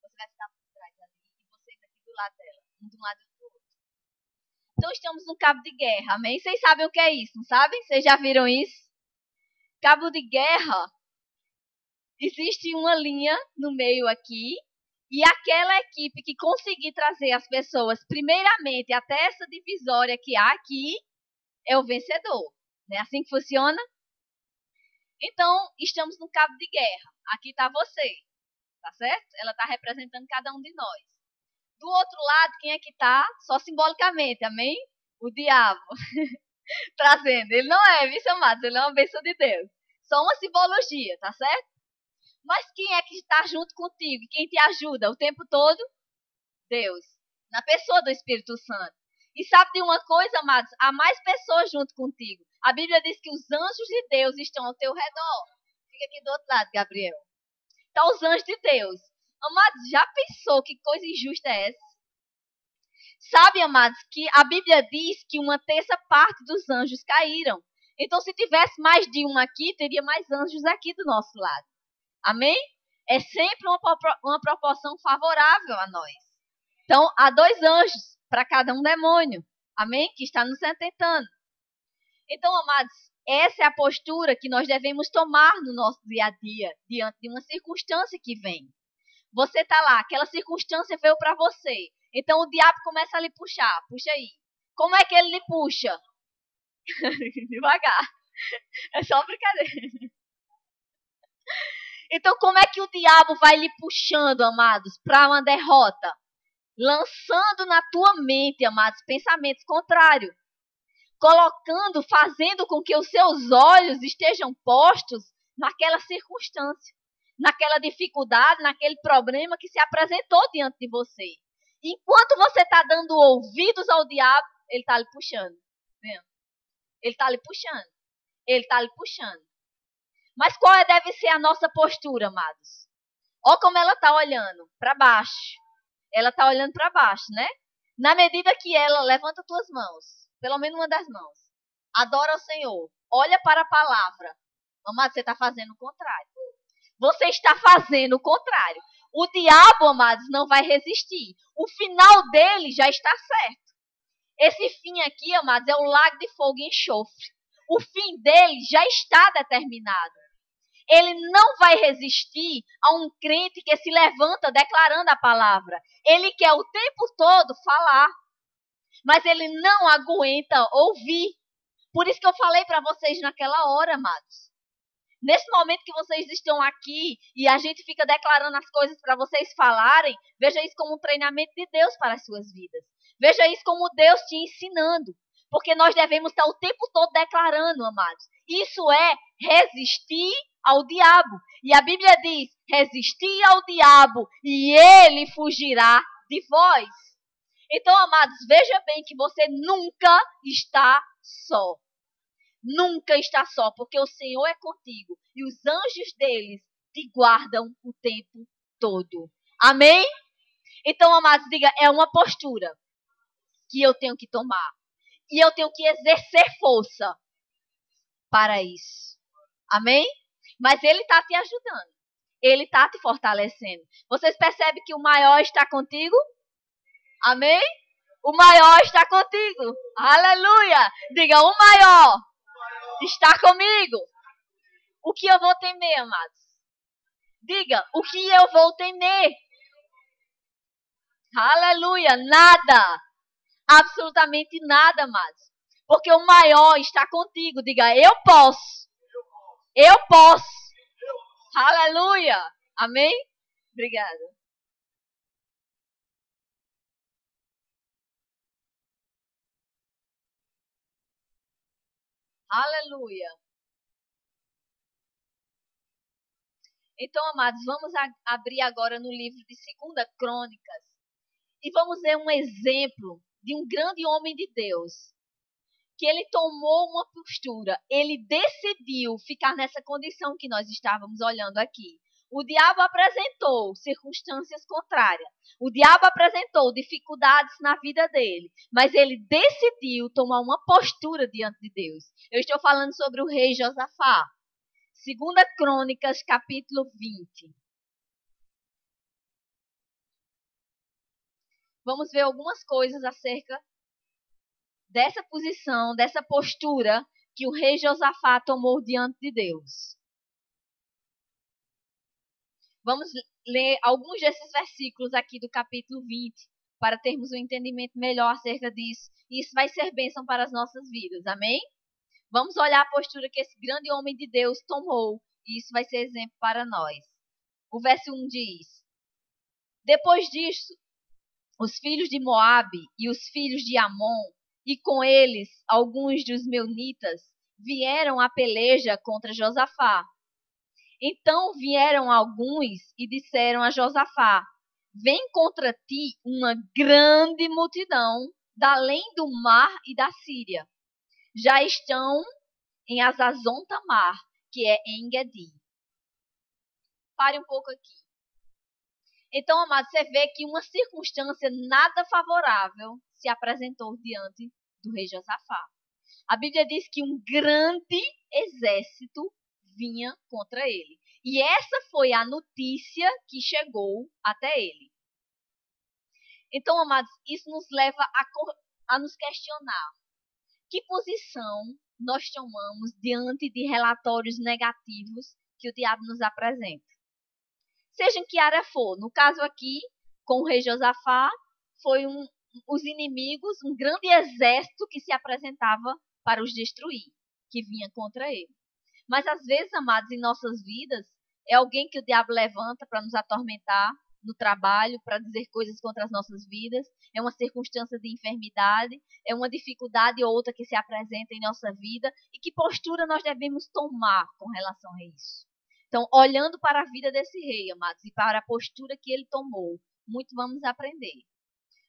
Você vai ficar por trás ali e vocês aqui do lado dela. Um de um lado e do outro. Então estamos no cabo de guerra, amém? Vocês sabem o que é isso, não sabem? Vocês já viram isso? Cabo de guerra, existe uma linha no meio aqui, e aquela equipe que conseguir trazer as pessoas primeiramente até essa divisória que há aqui, é o vencedor. Não é assim que funciona? Então, estamos no cabo de guerra. Aqui está você, tá certo? Ela está representando cada um de nós. Do outro lado, quem é que está? Só simbolicamente, amém? O diabo. Trazendo. Ele não é, viu, amados? Ele é uma bênção de Deus. Só uma simbologia, tá certo? Mas quem é que está junto contigo? Quem te ajuda o tempo todo? Deus. Na pessoa do Espírito Santo. E sabe de uma coisa, amados? Há mais pessoas junto contigo. A Bíblia diz que os anjos de Deus estão ao teu redor. Fica aqui do outro lado, Gabriel. Então, os anjos de Deus. Amados, já pensou que coisa injusta é essa? Sabe, amados, que a Bíblia diz que 1/3 dos anjos caíram. Então, se tivesse mais de um aqui, teria mais anjos aqui do nosso lado. Amém? É sempre uma proporção favorável a nós. Então, há 2 anjos para cada um demônio. Amém? Que está nos atentando. Então, amados, essa é a postura que nós devemos tomar no nosso dia a dia, diante de uma circunstância que vem. Você está lá, aquela circunstância veio para você. Então, o diabo começa a lhe puxar. Puxa aí. Como é que ele lhe puxa? Devagar. É só brincadeira. Então, como é que o diabo vai lhe puxando, amados, para uma derrota? Lançando na tua mente, amados, pensamentos contrários. Colocando, fazendo com que os seus olhos estejam postos naquela circunstância, naquela dificuldade, naquele problema que se apresentou diante de você. Enquanto você está dando ouvidos ao diabo, ele está lhe puxando. Vendo? Ele está lhe puxando. Ele está lhe puxando. Mas qual deve ser a nossa postura, amados? Olha como ela está olhando para baixo. Ela está olhando para baixo, né? Na medida que ela levanta tuas mãos, pelo menos uma das mãos, adora o Senhor, olha para a palavra. Amado, você está fazendo o contrário. Você está fazendo o contrário. O diabo, amados, não vai resistir. O final dele já está certo. Esse fim aqui, amados, é o lago de fogo e enxofre. O fim dele já está determinado. Ele não vai resistir a um crente que se levanta declarando a palavra. Ele quer o tempo todo falar, mas ele não aguenta ouvir. Por isso que eu falei para vocês naquela hora, amados. Nesse momento que vocês estão aqui e a gente fica declarando as coisas para vocês falarem, veja isso como um treinamento de Deus para as suas vidas. Veja isso como Deus te ensinando. Porque nós devemos estar o tempo todo declarando, amados. Isso é resistir ao diabo. E a Bíblia diz, resistir ao diabo e ele fugirá de vós. Então, amados, veja bem que você nunca está só. Nunca está só, porque o Senhor é contigo e os anjos deles te guardam o tempo todo. Amém? Então, amados, diga, é uma postura que eu tenho que tomar. E eu tenho que exercer força para isso. Amém? Mas ele está te ajudando. Ele está te fortalecendo. Vocês percebem que o maior está contigo? Amém? O maior está contigo. Aleluia! Diga, o maior está comigo. O que eu vou temer, amados? Diga, o que eu vou temer? Aleluia! Nada. Absolutamente nada, amados. Porque o maior está contigo. Diga, eu posso. Eu posso. Aleluia. Amém? Obrigada. Aleluia. Então, amados, vamos abrir agora no livro de 2 Crônicas. E vamos ver um exemplo de um grande homem de Deus. Que ele tomou uma postura. Ele decidiu ficar nessa condição que nós estávamos olhando aqui. O diabo apresentou circunstâncias contrárias. O diabo apresentou dificuldades na vida dele. Mas ele decidiu tomar uma postura diante de Deus. Eu estou falando sobre o rei Josafá. 2 Crônicas, capítulo 20. Vamos ver algumas coisas acerca dessa posição, dessa postura que o rei Josafá tomou diante de Deus. Vamos ler alguns desses versículos aqui do capítulo 20, para termos um entendimento melhor acerca disso. E isso vai ser bênção para as nossas vidas, amém? Vamos olhar a postura que esse grande homem de Deus tomou, e isso vai ser exemplo para nós. O verso 1 diz: Depois disso, os filhos de Moabe e os filhos de Amon, e com eles alguns dos meunitas, vieram à peleja contra Josafá. Então vieram alguns e disseram a Josafá: vem contra ti uma grande multidão da além do mar e da Síria. Já estão em Azazon Tamar, que é em Gedi. Pare um pouco aqui. Então, amado, você vê que uma circunstância nada favorável se apresentou diante do rei Josafá. A Bíblia diz que um grande exército vinha contra ele. E essa foi a notícia que chegou até ele. Então, amados, isso nos leva a nos questionar. Que posição nós tomamos diante de relatórios negativos que o diabo nos apresenta? Seja em que área for. No caso aqui, com o rei Josafá, foi os inimigos, um grande exército que se apresentava para os destruir, que vinha contra ele. Mas às vezes, amados, em nossas vidas, é alguém que o diabo levanta para nos atormentar no trabalho, para dizer coisas contra as nossas vidas, é uma circunstância de enfermidade, é uma dificuldade ou outra que se apresenta em nossa vida, e que postura nós devemos tomar com relação a isso. Então, olhando para a vida desse rei, amados, e para a postura que ele tomou, muito vamos aprender.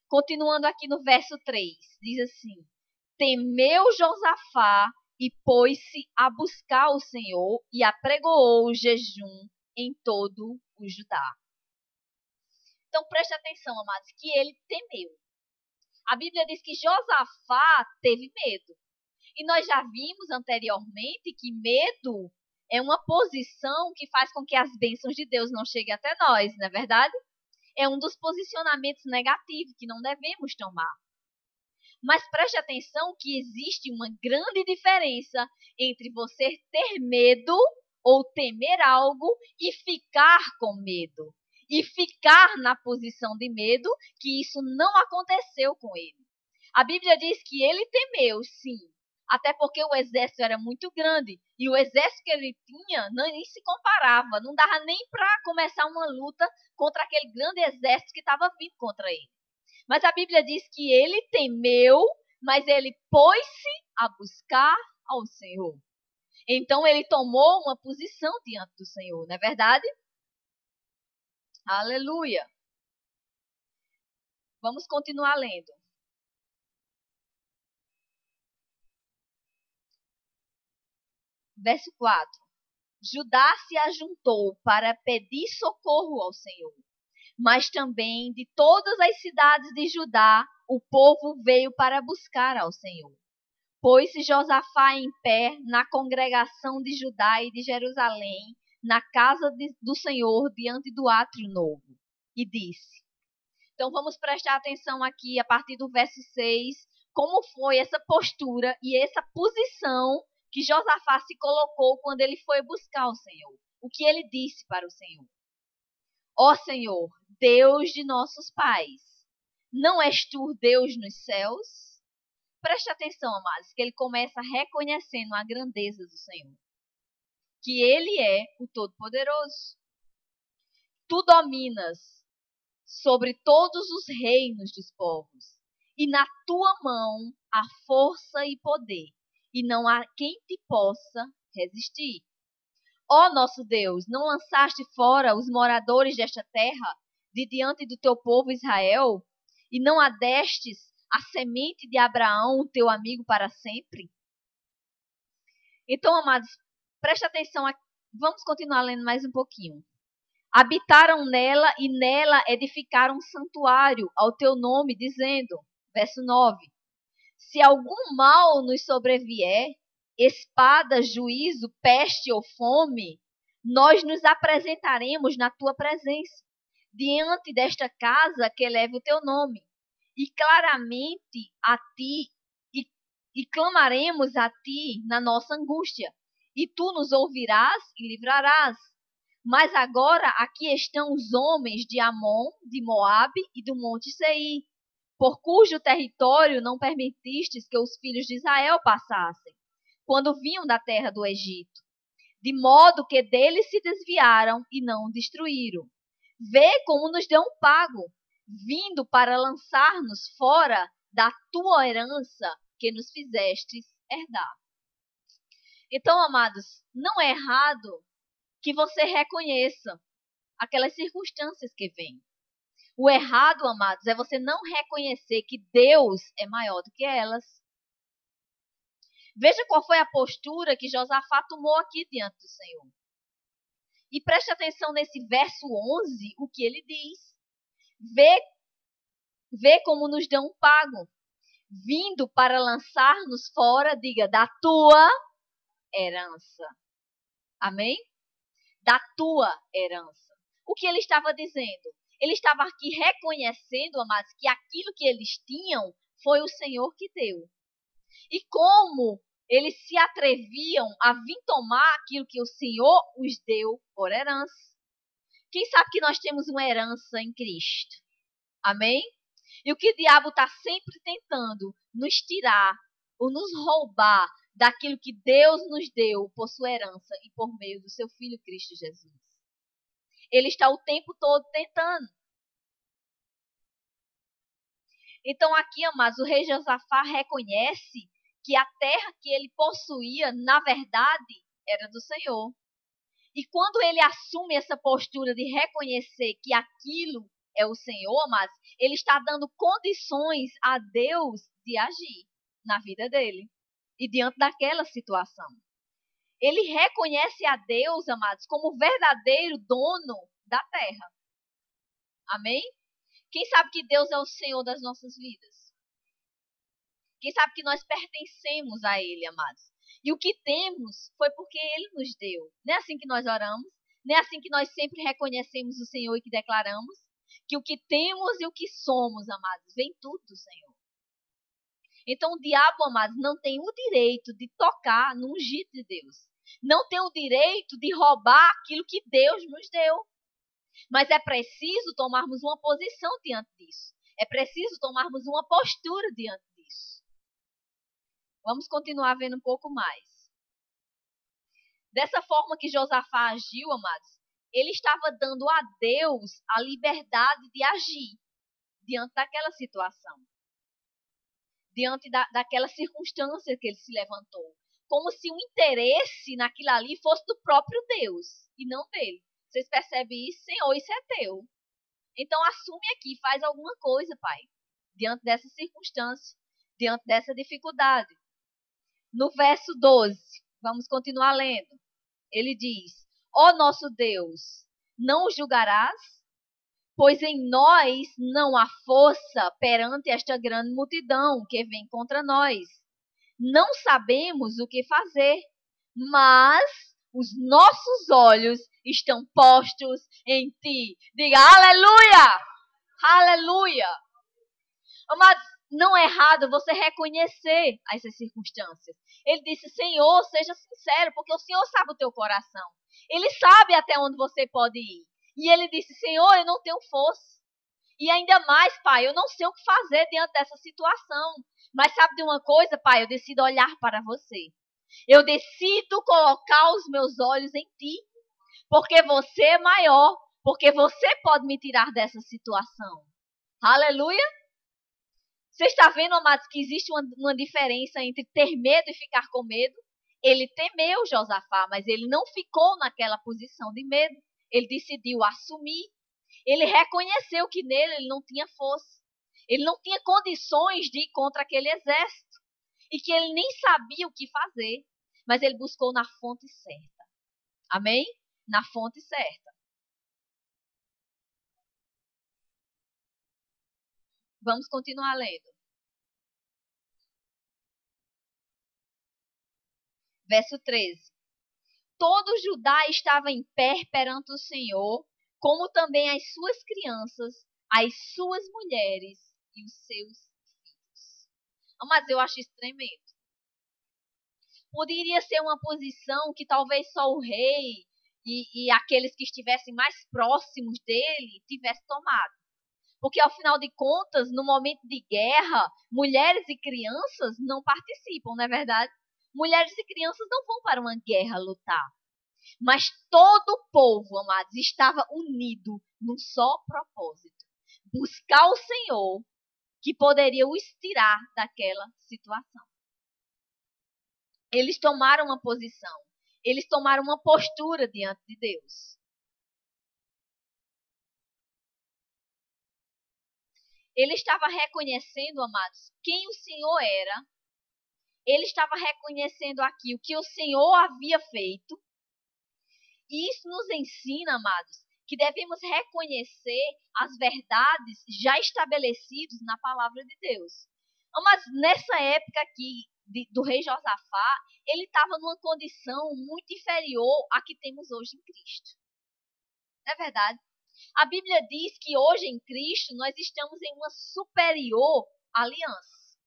Continuando aqui no verso 3, diz assim: temeu Josafá e pôs-se a buscar o Senhor e apregoou o jejum em todo o Judá. Então preste atenção, amados, que ele temeu. A Bíblia diz que Josafá teve medo. E nós já vimos anteriormente que medo é uma posição que faz com que as bênçãos de Deus não cheguem até nós, não é verdade? É um dos posicionamentos negativos que não devemos tomar. Mas preste atenção que existe uma grande diferença entre você ter medo ou temer algo e ficar com medo. E ficar na posição de medo, que isso não aconteceu com ele. A Bíblia diz que ele temeu, sim, até porque o exército era muito grande. E o exército que ele tinha nem se comparava, não dava nem para começar uma luta contra aquele grande exército que estava vindo contra ele. Mas a Bíblia diz que ele temeu, mas ele pôs-se a buscar ao Senhor. Então ele tomou uma posição diante do Senhor, não é verdade? Aleluia! Vamos continuar lendo. Verso 4. Judá se ajuntou para pedir socorro ao Senhor. Mas também de todas as cidades de Judá, o povo veio para buscar ao Senhor. Pôs-se Josafá em pé na congregação de Judá e de Jerusalém, na casa do Senhor, diante do átrio novo, e disse. Então vamos prestar atenção aqui, a partir do verso 6, como foi essa postura e essa posição que Josafá se colocou quando ele foi buscar o Senhor. O que ele disse para o Senhor? Ó Senhor, Deus de nossos pais, não és tu Deus nos céus? Preste atenção, amados, que ele começa reconhecendo a grandeza do Senhor. Que ele é o Todo-Poderoso. Tu dominas sobre todos os reinos dos povos, e na tua mão há força e poder, e não há quem te possa resistir. Ó nosso Deus, não lançaste fora os moradores desta terra de diante do teu povo Israel, e não adestes a semente de Abraão, teu amigo, para sempre? Então, amados, preste atenção, vamos continuar lendo mais um pouquinho. Habitaram nela e nela edificaram um santuário ao teu nome, dizendo, verso 9, se algum mal nos sobrevier, espada, juízo, peste ou fome, nós nos apresentaremos na tua presença, diante desta casa que eleva o teu nome, e claramente a ti, e clamaremos a ti na nossa angústia, e tu nos ouvirás e livrarás. Mas agora aqui estão os homens de Amon, de Moabe e do Monte Seir, por cujo território não permitistes que os filhos de Israel passassem, quando vinham da terra do Egito, de modo que deles se desviaram e não o destruíram. Vê como nos dão pago, vindo para lançar-nos fora da tua herança que nos fizestes herdar. Então, amados, não é errado que você reconheça aquelas circunstâncias que vêm. O errado, amados, é você não reconhecer que Deus é maior do que elas. Veja qual foi a postura que Josafá tomou aqui diante do Senhor. E preste atenção nesse verso 11, o que ele diz. Vê como nos dão um pago. Vindo para lançar-nos fora, diga, da tua herança. Amém? Da tua herança. O que ele estava dizendo? Ele estava aqui reconhecendo, amados, que aquilo que eles tinham foi o Senhor que deu. E como eles se atreviam a vir tomar aquilo que o Senhor os deu por herança. Quem sabe que nós temos uma herança em Cristo? Amém? E o que o diabo está sempre tentando nos tirar ou nos roubar daquilo que Deus nos deu por sua herança e por meio do seu Filho Cristo Jesus. Ele está o tempo todo tentando. Então aqui, amados, o rei Josafá reconhece que a terra que ele possuía, na verdade, era do Senhor. E quando ele assume essa postura de reconhecer que aquilo é o Senhor, amados, ele está dando condições a Deus de agir na vida dele e diante daquela situação. Ele reconhece a Deus, amados, como o verdadeiro dono da terra. Amém? Quem sabe que Deus é o Senhor das nossas vidas? Quem sabe que nós pertencemos a Ele, amados? E o que temos foi porque Ele nos deu. Não é assim que nós oramos? Não é assim que nós sempre reconhecemos o Senhor e que declaramos? Que o que temos e o que somos, amados, vem tudo do Senhor. Então o diabo, amados, não tem o direito de tocar no ungido de Deus. Não tem o direito de roubar aquilo que Deus nos deu. Mas é preciso tomarmos uma posição diante disso. É preciso tomarmos uma postura diante disso. Vamos continuar vendo um pouco mais. Dessa forma que Josafá agiu, amados, ele estava dando a Deus a liberdade de agir diante daquela situação. Diante daquela circunstância que ele se levantou. Como se o interesse naquilo ali fosse do próprio Deus e não dele. Vocês percebem isso? Senhor, isso é teu. Então assume aqui, faz alguma coisa, Pai. Diante dessa circunstância, diante dessa dificuldade. No verso 12, vamos continuar lendo. Ele diz, ó nosso Deus, não o julgarás? Pois em nós não há força perante esta grande multidão que vem contra nós. Não sabemos o que fazer, mas os nossos olhos estão postos em ti. Diga, aleluia! Aleluia! Amados, não é errado você reconhecer essas circunstâncias. Ele disse, Senhor, seja sincero, porque o Senhor sabe o teu coração. Ele sabe até onde você pode ir. E ele disse, Senhor, eu não tenho força. E ainda mais, Pai, eu não sei o que fazer diante dessa situação. Mas sabe de uma coisa, Pai? Eu decido olhar para você. Eu decido colocar os meus olhos em ti. Porque você é maior. Porque você pode me tirar dessa situação. Aleluia! Você está vendo, amados, que existe uma diferença entre ter medo e ficar com medo? Ele temeu Josafá, mas ele não ficou naquela posição de medo. Ele decidiu assumir. Ele reconheceu que nele ele não tinha força. Ele não tinha condições de ir contra aquele exército. E que ele nem sabia o que fazer. Mas ele buscou na fonte certa. Amém? Na fonte certa. Vamos continuar lendo. Verso 13. Todo Judá estava em pé perante o Senhor, como também as suas crianças, as suas mulheres e os seus filhos. Mas eu acho isso tremendo. Poderia ser uma posição que talvez só o rei e aqueles que estivessem mais próximos dele tivessem tomado. Porque, ao final de contas, no momento de guerra, mulheres e crianças não participam, não é verdade? Mulheres e crianças não vão para uma guerra lutar. Mas todo o povo, amados, estava unido num só propósito. Buscar o Senhor que poderia os tirar daquela situação. Eles tomaram uma posição. Eles tomaram uma postura diante de Deus. Ele estava reconhecendo, amados, quem o Senhor era. Ele estava reconhecendo aqui o que o Senhor havia feito. E isso nos ensina, amados, que devemos reconhecer as verdades já estabelecidas na palavra de Deus. Mas nessa época aqui do rei Josafá, ele estava numa condição muito inferior à que temos hoje em Cristo. Não é verdade? A Bíblia diz que hoje em Cristo nós estamos em uma superior aliança.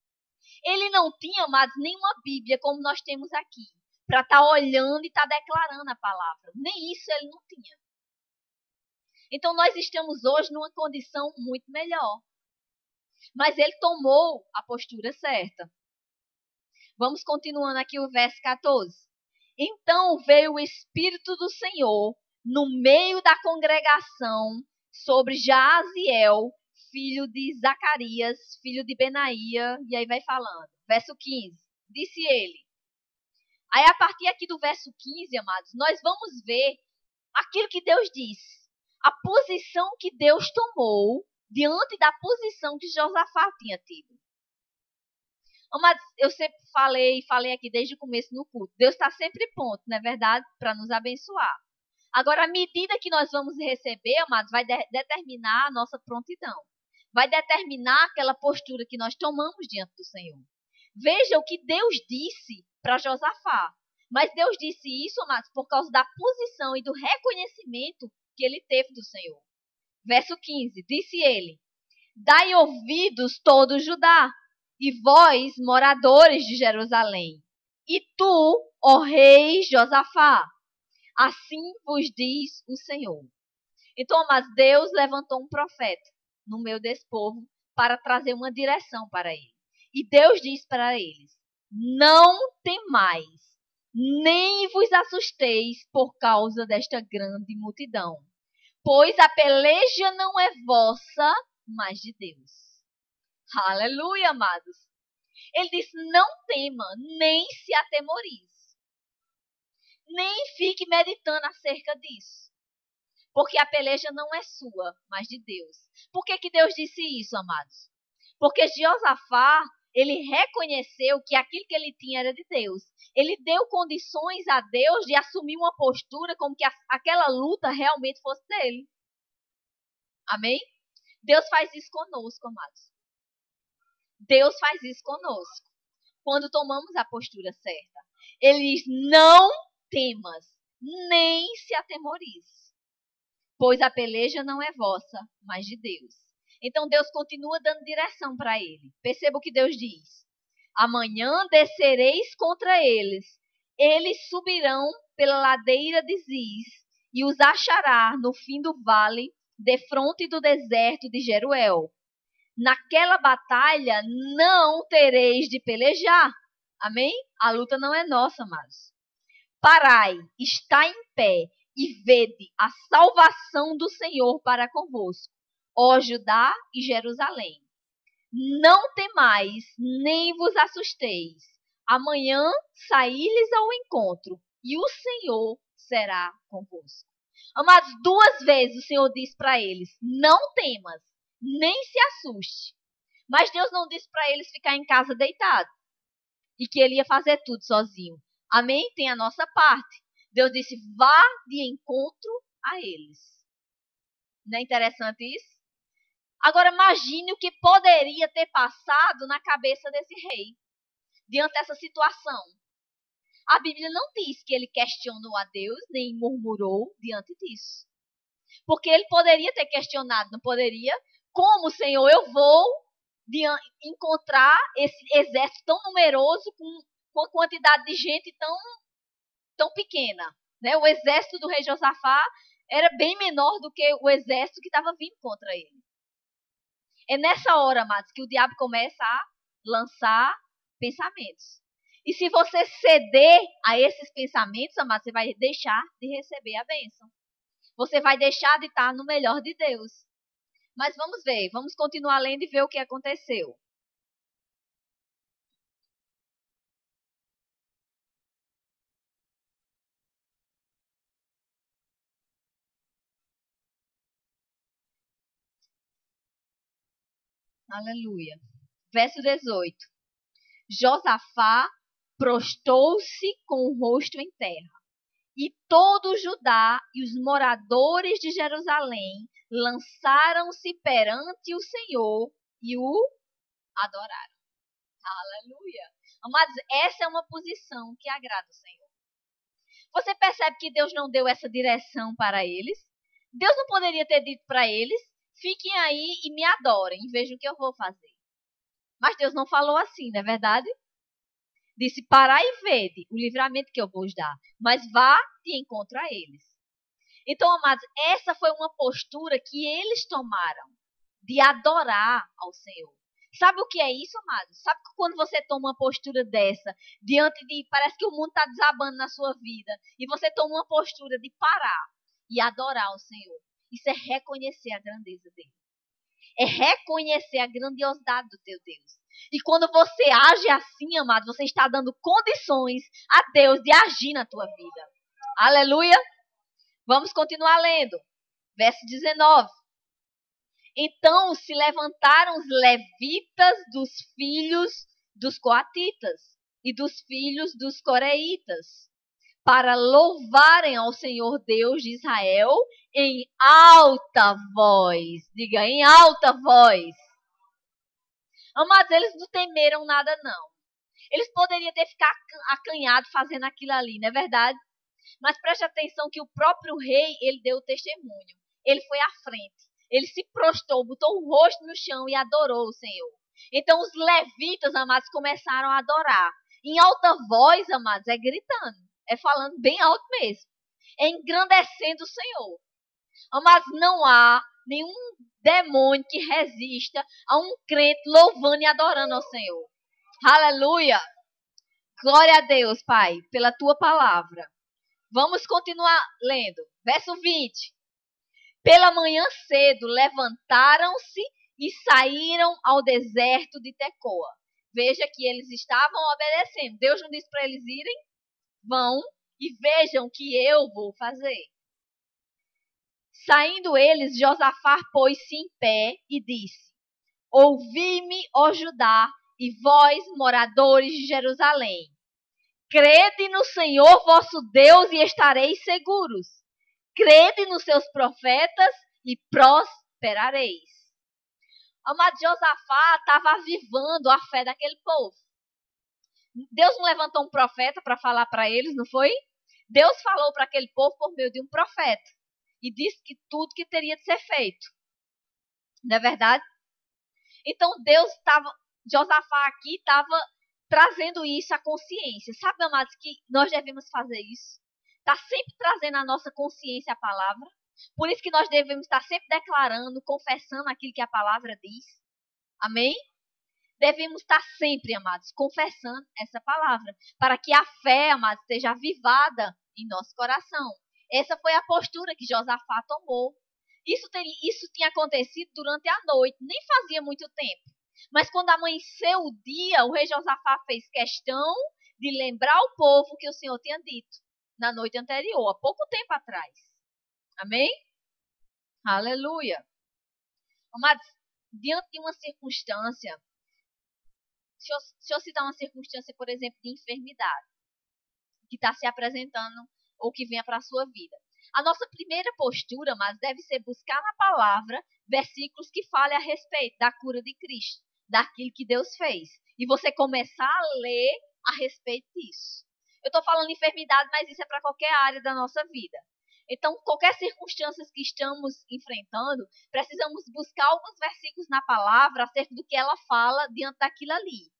Ele não tinha, amados, nenhuma Bíblia como nós temos aqui, para estar olhando e estar declarando a palavra. Nem isso ele não tinha. Então nós estamos hoje numa condição muito melhor. Mas ele tomou a postura certa. Vamos continuando aqui o verso 14. Então veio o Espírito do Senhor no meio da congregação sobre Jaaziel, filho de Zacarias, filho de Benaía, e aí vai falando. Verso 15. Disse ele. Aí a partir aqui do verso 15, amados, nós vamos ver aquilo que Deus disse. A posição que Deus tomou diante da posição que Josafá tinha tido. Mas eu sempre falei aqui desde o começo no culto. Deus está sempre pronto, não é verdade? Para nos abençoar. Agora, a medida que nós vamos receber, amados, vai determinar a nossa prontidão. Vai determinar aquela postura que nós tomamos diante do Senhor. Veja o que Deus disse para Josafá. Mas Deus disse isso, amados, por causa da posição e do reconhecimento que ele teve do Senhor. Verso 15, disse ele, dai ouvidos todo Judá, e vós, moradores de Jerusalém, e tu, ó rei Josafá, assim vos diz o Senhor. Então, mas Deus levantou um profeta no meio desse povo para trazer uma direção para ele. E Deus diz para eles, não temais, nem vos assusteis por causa desta grande multidão, pois a peleja não é vossa, mas de Deus. Aleluia, amados. Ele disse, não tema, nem se atemorize. Nem fique meditando acerca disso. Porque a peleja não é sua, mas de Deus. Por que Deus disse isso, amados? Porque Josafá, ele reconheceu que aquilo que ele tinha era de Deus. Ele deu condições a Deus de assumir uma postura como que aquela luta realmente fosse dele. Amém? Deus faz isso conosco, amados. Deus faz isso conosco. Quando tomamos a postura certa. Ele diz, não temas, nem se atemorize. Pois a peleja não é vossa, mas de Deus. Então Deus continua dando direção para ele. Perceba o que Deus diz. Amanhã descereis contra eles. Eles subirão pela ladeira de Ziz e os achará no fim do vale, defronte do deserto de Jeruel. Naquela batalha não tereis de pelejar. Amém? A luta não é nossa, amados. Parai, está em pé e vede a salvação do Senhor para convosco, ó Judá e Jerusalém. Não temais, nem vos assusteis. Amanhã saí-lhes ao encontro, e o Senhor será convosco. Amados, 2 vezes o Senhor diz para eles, não temas, nem se assuste. Mas Deus não disse para eles ficar em casa deitado, e que ele ia fazer tudo sozinho. Amém? Tem a nossa parte. Deus disse, vá de encontro a eles. Não é interessante isso? Agora imagine o que poderia ter passado na cabeça desse rei, diante dessa situação. A Bíblia não diz que ele questionou a Deus, nem murmurou diante disso. Porque ele poderia ter questionado, não poderia? Como, Senhor, eu vou encontrar esse exército tão numeroso com uma quantidade de gente tão pequena, né? O exército do rei Josafá era bem menor do que o exército que estava vindo contra ele. É nessa hora, amados, que o diabo começa a lançar pensamentos. E se você ceder a esses pensamentos, amados, você vai deixar de receber a bênção. Você vai deixar de estar no melhor de Deus. Mas vamos ver, vamos continuar lendo e ver o que aconteceu. Aleluia. Verso 18. Josafá prostou-se com o rosto em terra. E todo o Judá e os moradores de Jerusalém lançaram-se perante o Senhor e o adoraram. Aleluia. Amados, essa é uma posição que agrada o Senhor. Você percebe que Deus não deu essa direção para eles? Deus não poderia ter dito para eles: fiquem aí e me adorem, e vejam o que eu vou fazer. Mas Deus não falou assim, não é verdade? Disse: parai e vede o livramento que eu vou dar, mas vá de encontro a eles. Então, amados, essa foi uma postura que eles tomaram, de adorar ao Senhor. Sabe o que é isso, amados? Sabe que quando você toma uma postura dessa, diante de, parece que o mundo está desabando na sua vida, e você toma uma postura de parar e adorar ao Senhor, isso é reconhecer a grandeza dele. É reconhecer a grandiosidade do teu Deus. E quando você age assim, amado, você está dando condições a Deus de agir na tua vida. Aleluia! Vamos continuar lendo. Verso 19. Então se levantaram os levitas dos filhos dos coatitas e dos filhos dos coreitas, para louvarem ao Senhor Deus de Israel em alta voz. Diga, em alta voz. Amados, eles não temeram nada, não. Eles poderiam ter ficado acanhados fazendo aquilo ali, não é verdade? Mas preste atenção que o próprio rei, ele deu o testemunho. Ele foi à frente. Ele se prostrou, botou o rosto no chão e adorou o Senhor. Então os levitas, amados, começaram a adorar. Em alta voz, amados, é gritando. É falando bem alto mesmo. É engrandecendo o Senhor. Amados, não há nenhum demônio que resista a um crente louvando e adorando ao Senhor. Aleluia! Glória a Deus, Pai, pela tua palavra. Vamos continuar lendo. Verso 20. Pela manhã cedo levantaram-se e saíram ao deserto de Tecoa. Veja que eles estavam obedecendo. Deus não disse para eles irem? Vão e vejam o que eu vou fazer. Saindo eles, Josafá pôs-se em pé e disse: ouvi-me, ó Judá, e vós, moradores de Jerusalém. Crede no Senhor vosso Deus e estareis seguros. Crede nos seus profetas e prosperareis. Amado, Josafá estava avivando a fé daquele povo. Deus não levantou um profeta para falar para eles, não foi? Deus falou para aquele povo por meio de um profeta. E disse que tudo que teria de ser feito. Não é verdade? Então Deus estava, Josafá aqui estava trazendo isso à consciência. Sabe, amados, que nós devemos fazer isso? Está sempre trazendo à nossa consciência a palavra. Por isso que nós devemos estar sempre declarando, confessando aquilo que a palavra diz. Amém? Devemos estar sempre, amados, confessando essa palavra. Para que a fé, amados, seja avivada em nosso coração. Essa foi a postura que Josafá tomou. Isso tinha acontecido durante a noite, nem fazia muito tempo. Mas quando amanheceu o dia, o rei Josafá fez questão de lembrar ao povo que o Senhor tinha dito na noite anterior, há pouco tempo atrás. Amém? Aleluia. Amados, diante de uma circunstância, deixa eu citar uma circunstância, por exemplo, de enfermidade, que está se apresentando ou que venha para a sua vida. A nossa primeira postura, mas deve ser buscar na palavra versículos que falem a respeito da cura de Cristo, daquilo que Deus fez. E você começar a ler a respeito disso. Eu estou falando enfermidade, mas isso é para qualquer área da nossa vida. Então, qualquer circunstância que estamos enfrentando, precisamos buscar alguns versículos na palavra acerca do que ela fala diante daquilo ali.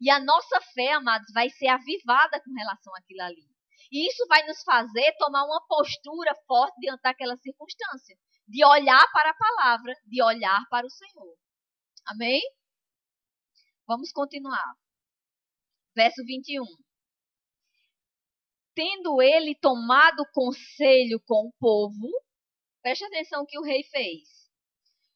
E a nossa fé, amados, vai ser avivada com relação àquilo ali. E isso vai nos fazer tomar uma postura forte diante daquela circunstância. De olhar para a palavra, de olhar para o Senhor. Amém? Vamos continuar. Verso 21. Tendo ele tomado conselho com o povo, preste atenção no que o rei fez.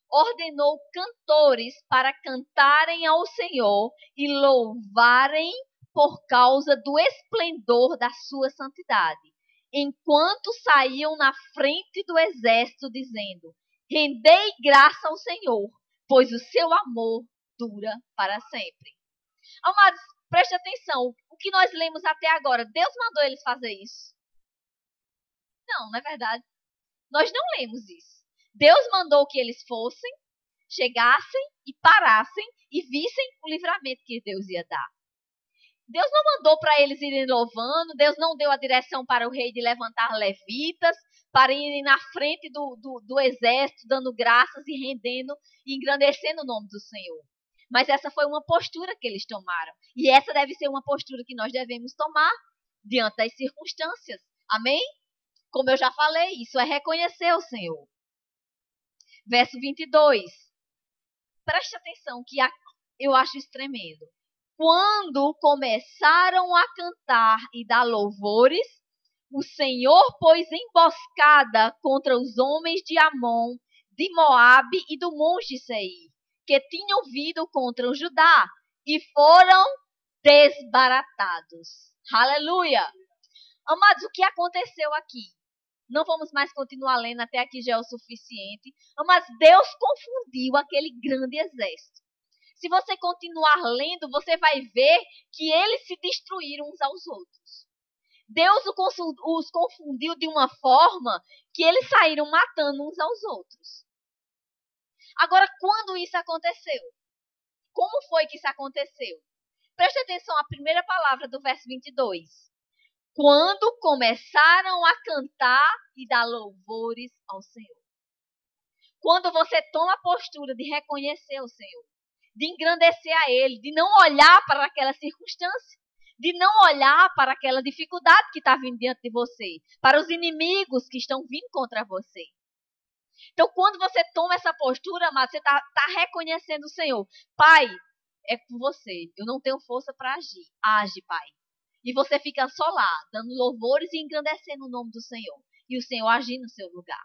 Ordenou cantores para cantarem ao Senhor e louvarem por causa do esplendor da sua santidade, enquanto saíam na frente do exército, dizendo: rendei graça ao Senhor, pois o seu amor dura para sempre. Amados, preste atenção. O que nós lemos até agora, Deus mandou eles fazer isso? Não, não é verdade. Nós não lemos isso. Deus mandou que eles fossem, chegassem e parassem e vissem o livramento que Deus ia dar. Deus não mandou para eles irem louvando, Deus não deu a direção para o rei de levantar levitas, para irem na frente do exército, dando graças e rendendo e engrandecendo o nome do Senhor. Mas essa foi uma postura que eles tomaram. E essa deve ser uma postura que nós devemos tomar diante das circunstâncias. Amém? Como eu já falei, isso é reconhecer o Senhor. Verso 22. Preste atenção que eu acho isso tremendo. Quando começaram a cantar e dar louvores, o Senhor pôs emboscada contra os homens de Amon, de Moabe e do monte Seir, que tinham vindo contra o Judá, e foram desbaratados. Aleluia! Amados, o que aconteceu aqui? Não vamos mais continuar lendo, até aqui já é o suficiente. Mas Deus confundiu aquele grande exército. Se você continuar lendo, você vai ver que eles se destruíram uns aos outros. Deus os confundiu de uma forma que eles saíram matando uns aos outros. Agora, quando isso aconteceu? Como foi que isso aconteceu? Preste atenção à primeira palavra do verso 22. Quando começaram a cantar e dar louvores ao Senhor. Quando você toma a postura de reconhecer o Senhor, de engrandecer a Ele, de não olhar para aquela circunstância, de não olhar para aquela dificuldade que está vindo diante de você, para os inimigos que estão vindo contra você. Então, quando você toma essa postura, amado, você está reconhecendo o Senhor. Pai, é por você, eu não tenho força para agir. Age, Pai. E você fica só lá, dando louvores e engrandecendo o nome do Senhor. E o Senhor agir no seu lugar.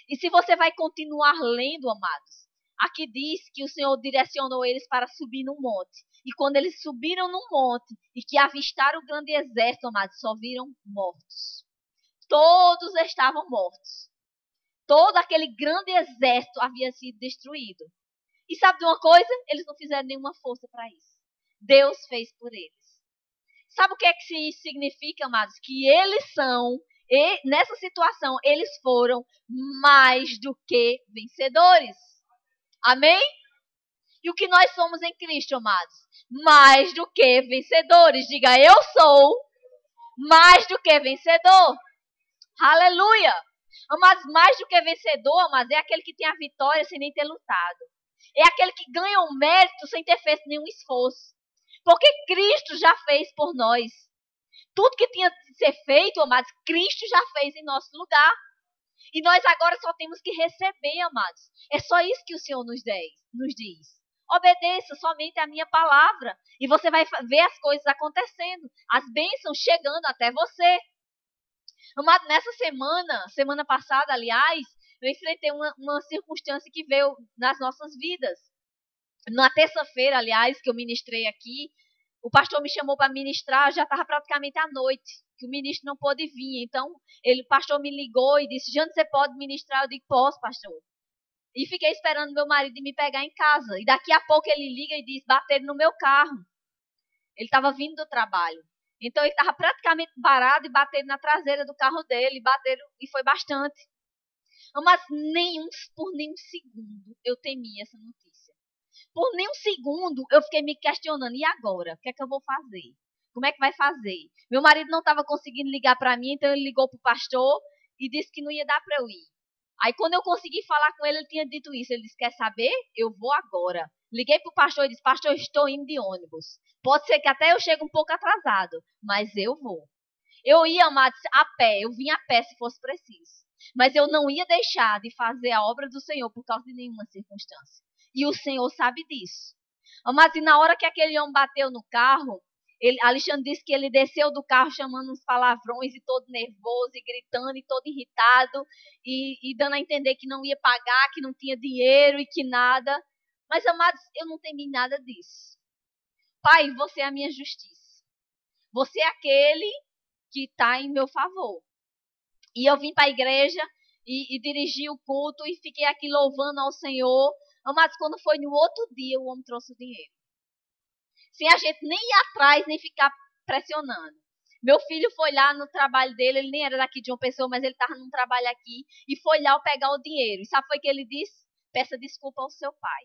E se você vai continuar lendo, amados, aqui diz que o Senhor direcionou eles para subir num monte. E quando eles subiram num monte e que avistaram o grande exército, amados, só viram mortos. Todos estavam mortos. Todo aquele grande exército havia sido destruído. E sabe de uma coisa? Eles não fizeram nenhuma força para isso. Deus fez por eles. Sabe o que é que isso significa, amados? Que eles são, e nessa situação, eles foram mais do que vencedores. Amém? E o que nós somos em Cristo, amados? Mais do que vencedores. Diga, eu sou mais do que vencedor. Aleluia! Amados, mais do que vencedor, amados, é aquele que tem a vitória sem nem ter lutado. É aquele que ganha um mérito sem ter feito nenhum esforço. Porque Cristo já fez por nós. Tudo que tinha de ser feito, amados, Cristo já fez em nosso lugar. E nós agora só temos que receber, amados. É só isso que o Senhor nos diz. Obedeça somente a minha palavra. E você vai ver as coisas acontecendo. As bênçãos chegando até você. Amado, nessa semana passada, aliás, eu enfrentei uma circunstância que veio nas nossas vidas. Na terça-feira, aliás, que eu ministrei aqui, o pastor me chamou para ministrar, já estava praticamente à noite, que o ministro não pôde vir. Então, o pastor me ligou e disse, Jane, você pode ministrar? Eu digo, posso, pastor. E fiquei esperando meu marido me pegar em casa. E daqui a pouco ele liga e diz, bateram no meu carro. Ele estava vindo do trabalho. Então, ele estava praticamente parado e bateram na traseira do carro dele. Bateram, e foi bastante. Mas por nenhum segundo eu temi essa notícia. Por nenhum segundo eu fiquei me questionando, e agora? O que é que eu vou fazer? Como é que vai fazer? Meu marido não estava conseguindo ligar para mim, então ele ligou para o pastor e disse que não ia dar para eu ir. Aí quando eu consegui falar com ele, ele tinha dito isso. Ele disse, quer saber? Eu vou agora. Liguei para o pastor e disse, pastor, eu estou indo de ônibus. Pode ser que até eu chegue um pouco atrasado, mas eu vou. Eu ia, amados, a pé, eu vinha a pé se fosse preciso. Mas eu não ia deixar de fazer a obra do Senhor por causa de nenhuma circunstância. E o Senhor sabe disso. Mas e na hora que aquele homem bateu no carro, Alexandre disse que ele desceu do carro chamando uns palavrões e todo nervoso e gritando e todo irritado e dando a entender que não ia pagar, que não tinha dinheiro e que nada. Mas, amados, eu não temi nada disso. Pai, você é a minha justiça. Você é aquele que está em meu favor. E eu vim para a igreja e dirigi o culto e fiquei aqui louvando ao Senhor. Amados, quando foi no outro dia, o homem trouxe o dinheiro. Sem a gente nem ir atrás, nem ficar pressionando. Meu filho foi lá no trabalho dele, ele nem era daqui de uma pessoa, mas ele estava num trabalho aqui, e foi lá pegar o dinheiro. E sabe o que ele disse? Peça desculpa ao seu pai.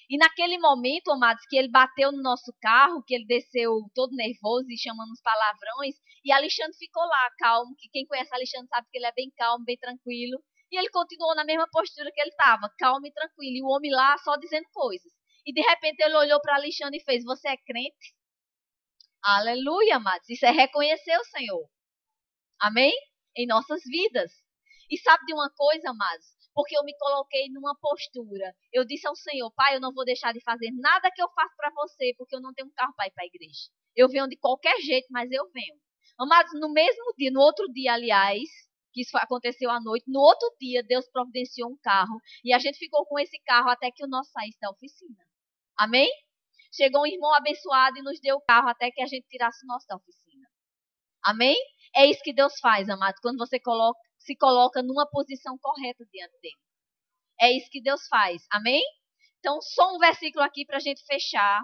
E naquele momento, amados, que ele bateu no nosso carro, que ele desceu todo nervoso e chamando os palavrões, e Alexandre ficou lá, calmo, que quem conhece Alexandre sabe que ele é bem calmo, bem tranquilo. E ele continuou na mesma postura que ele estava, calmo e tranquilo. E o homem lá só dizendo coisas. E de repente ele olhou para Alexandre e fez: você é crente? Aleluia, amados. Isso é reconhecer o Senhor. Amém? Em nossas vidas. E sabe de uma coisa, amados? Porque eu me coloquei numa postura. Eu disse ao Senhor: pai, eu não vou deixar de fazer nada que eu faço para você, porque eu não tenho um carro para ir para a igreja. Eu venho de qualquer jeito, mas eu venho. Amados, no mesmo dia, no outro dia, aliás, que isso aconteceu à noite, no outro dia, Deus providenciou um carro. E a gente ficou com esse carro até que o nosso saísse da oficina. Amém? Chegou um irmão abençoado e nos deu o carro até que a gente tirasse o nosso da oficina. Amém? É isso que Deus faz, amados, quando você se coloca numa posição correta diante dele. É isso que Deus faz. Amém? Então, só um versículo aqui para a gente fechar.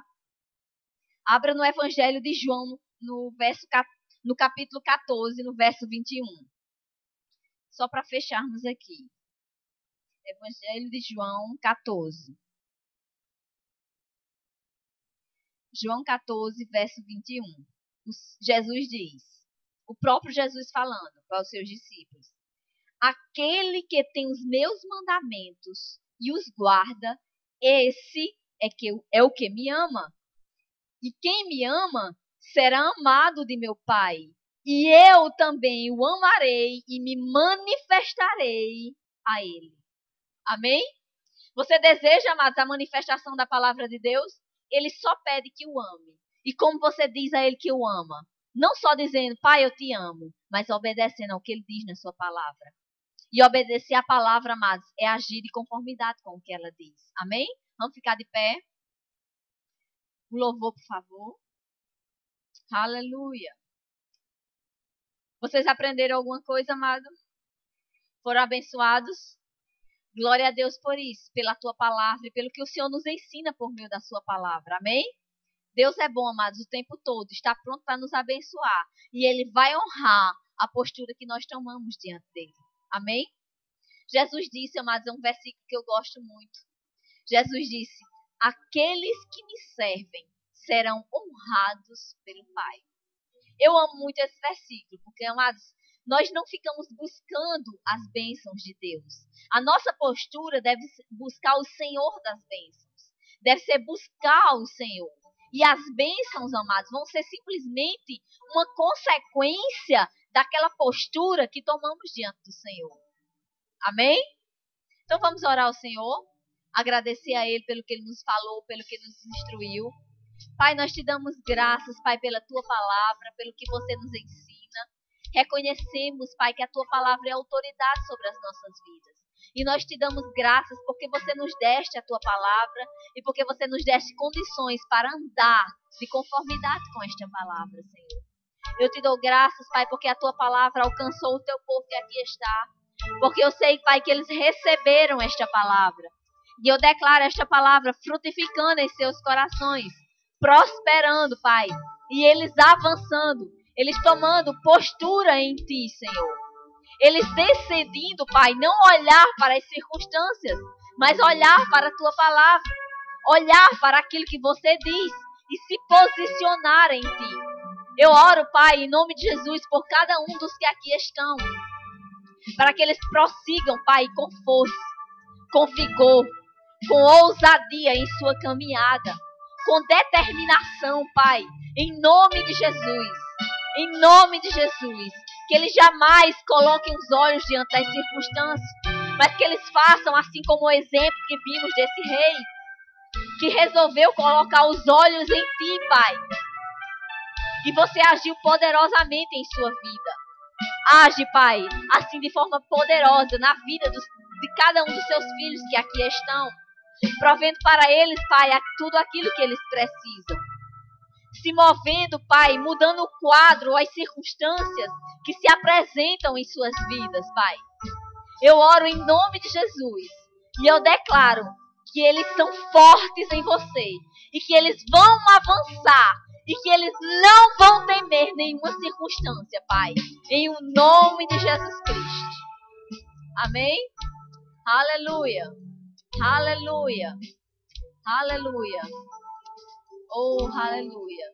Abra no Evangelho de João, no capítulo 14, no verso 21. Só para fecharmos aqui. Evangelho de João 14. João 14, verso 21. Jesus diz, o próprio Jesus falando para os seus discípulos: aquele que tem os meus mandamentos e os guarda, esse é o que me ama. E quem me ama será amado de meu Pai. E eu também o amarei e me manifestarei a ele. Amém? Você deseja, amados, a manifestação da palavra de Deus? Ele só pede que o ame. E como você diz a ele que o ama? Não só dizendo: pai, eu te amo, mas obedecendo ao que ele diz na sua palavra. E obedecer a palavra, amados, é agir de conformidade com o que ela diz. Amém? Vamos ficar de pé. O louvor, por favor. Aleluia. Vocês aprenderam alguma coisa, amado? Foram abençoados? Glória a Deus por isso, pela tua palavra e pelo que o Senhor nos ensina por meio da sua palavra. Amém? Deus é bom, amados, o tempo todo. Está pronto para nos abençoar. E Ele vai honrar a postura que nós tomamos diante dele. Amém? Jesus disse, amados, é um versículo que eu gosto muito. Jesus disse: aqueles que me servem serão honrados pelo Pai. Eu amo muito esse versículo, porque, amados, nós não ficamos buscando as bênçãos de Deus. A nossa postura deve buscar o Senhor das bênçãos. Deve ser buscar o Senhor. E as bênçãos, amados, vão ser simplesmente uma consequência daquela postura que tomamos diante do Senhor. Amém? Então vamos orar ao Senhor, agradecer a Ele pelo que Ele nos falou, pelo que Ele nos instruiu. Pai, nós te damos graças, Pai, pela Tua palavra, pelo que você nos ensina. Reconhecemos, Pai, que a Tua palavra é autoridade sobre as nossas vidas. E nós te damos graças porque você nos deste a Tua palavra e porque você nos deste condições para andar de conformidade com esta palavra, Senhor. Eu te dou graças, Pai, porque a Tua palavra alcançou o Teu povo que aqui está. Porque eu sei, Pai, que eles receberam esta palavra. E eu declaro esta palavra frutificando em seus corações, prosperando, Pai, e eles avançando, eles tomando postura em Ti, Senhor. Eles decidindo, Pai, não olhar para as circunstâncias, mas olhar para a Tua palavra, olhar para aquilo que você diz e se posicionar em Ti. Eu oro, Pai, em nome de Jesus, por cada um dos que aqui estão, para que eles prossigam, Pai, com força, com vigor, com ousadia em sua caminhada, com determinação, Pai, em nome de Jesus. Em nome de Jesus. Que eles jamais coloquem os olhos diante das circunstâncias, mas que eles façam assim como o exemplo que vimos desse rei, que resolveu colocar os olhos em Ti, Pai. E você agiu poderosamente em sua vida. Age, Pai, assim de forma poderosa na vida de cada um dos seus filhos que aqui estão, provendo para eles, Pai, tudo aquilo que eles precisam. Se movendo, Pai, mudando o quadro, as circunstâncias que se apresentam em suas vidas, Pai. Eu oro em nome de Jesus e eu declaro que eles são fortes em você e que eles vão avançar e que eles não vão temer nenhuma circunstância, Pai, em o nome de Jesus Cristo. Amém? Aleluia, aleluia, aleluia, oh, aleluia.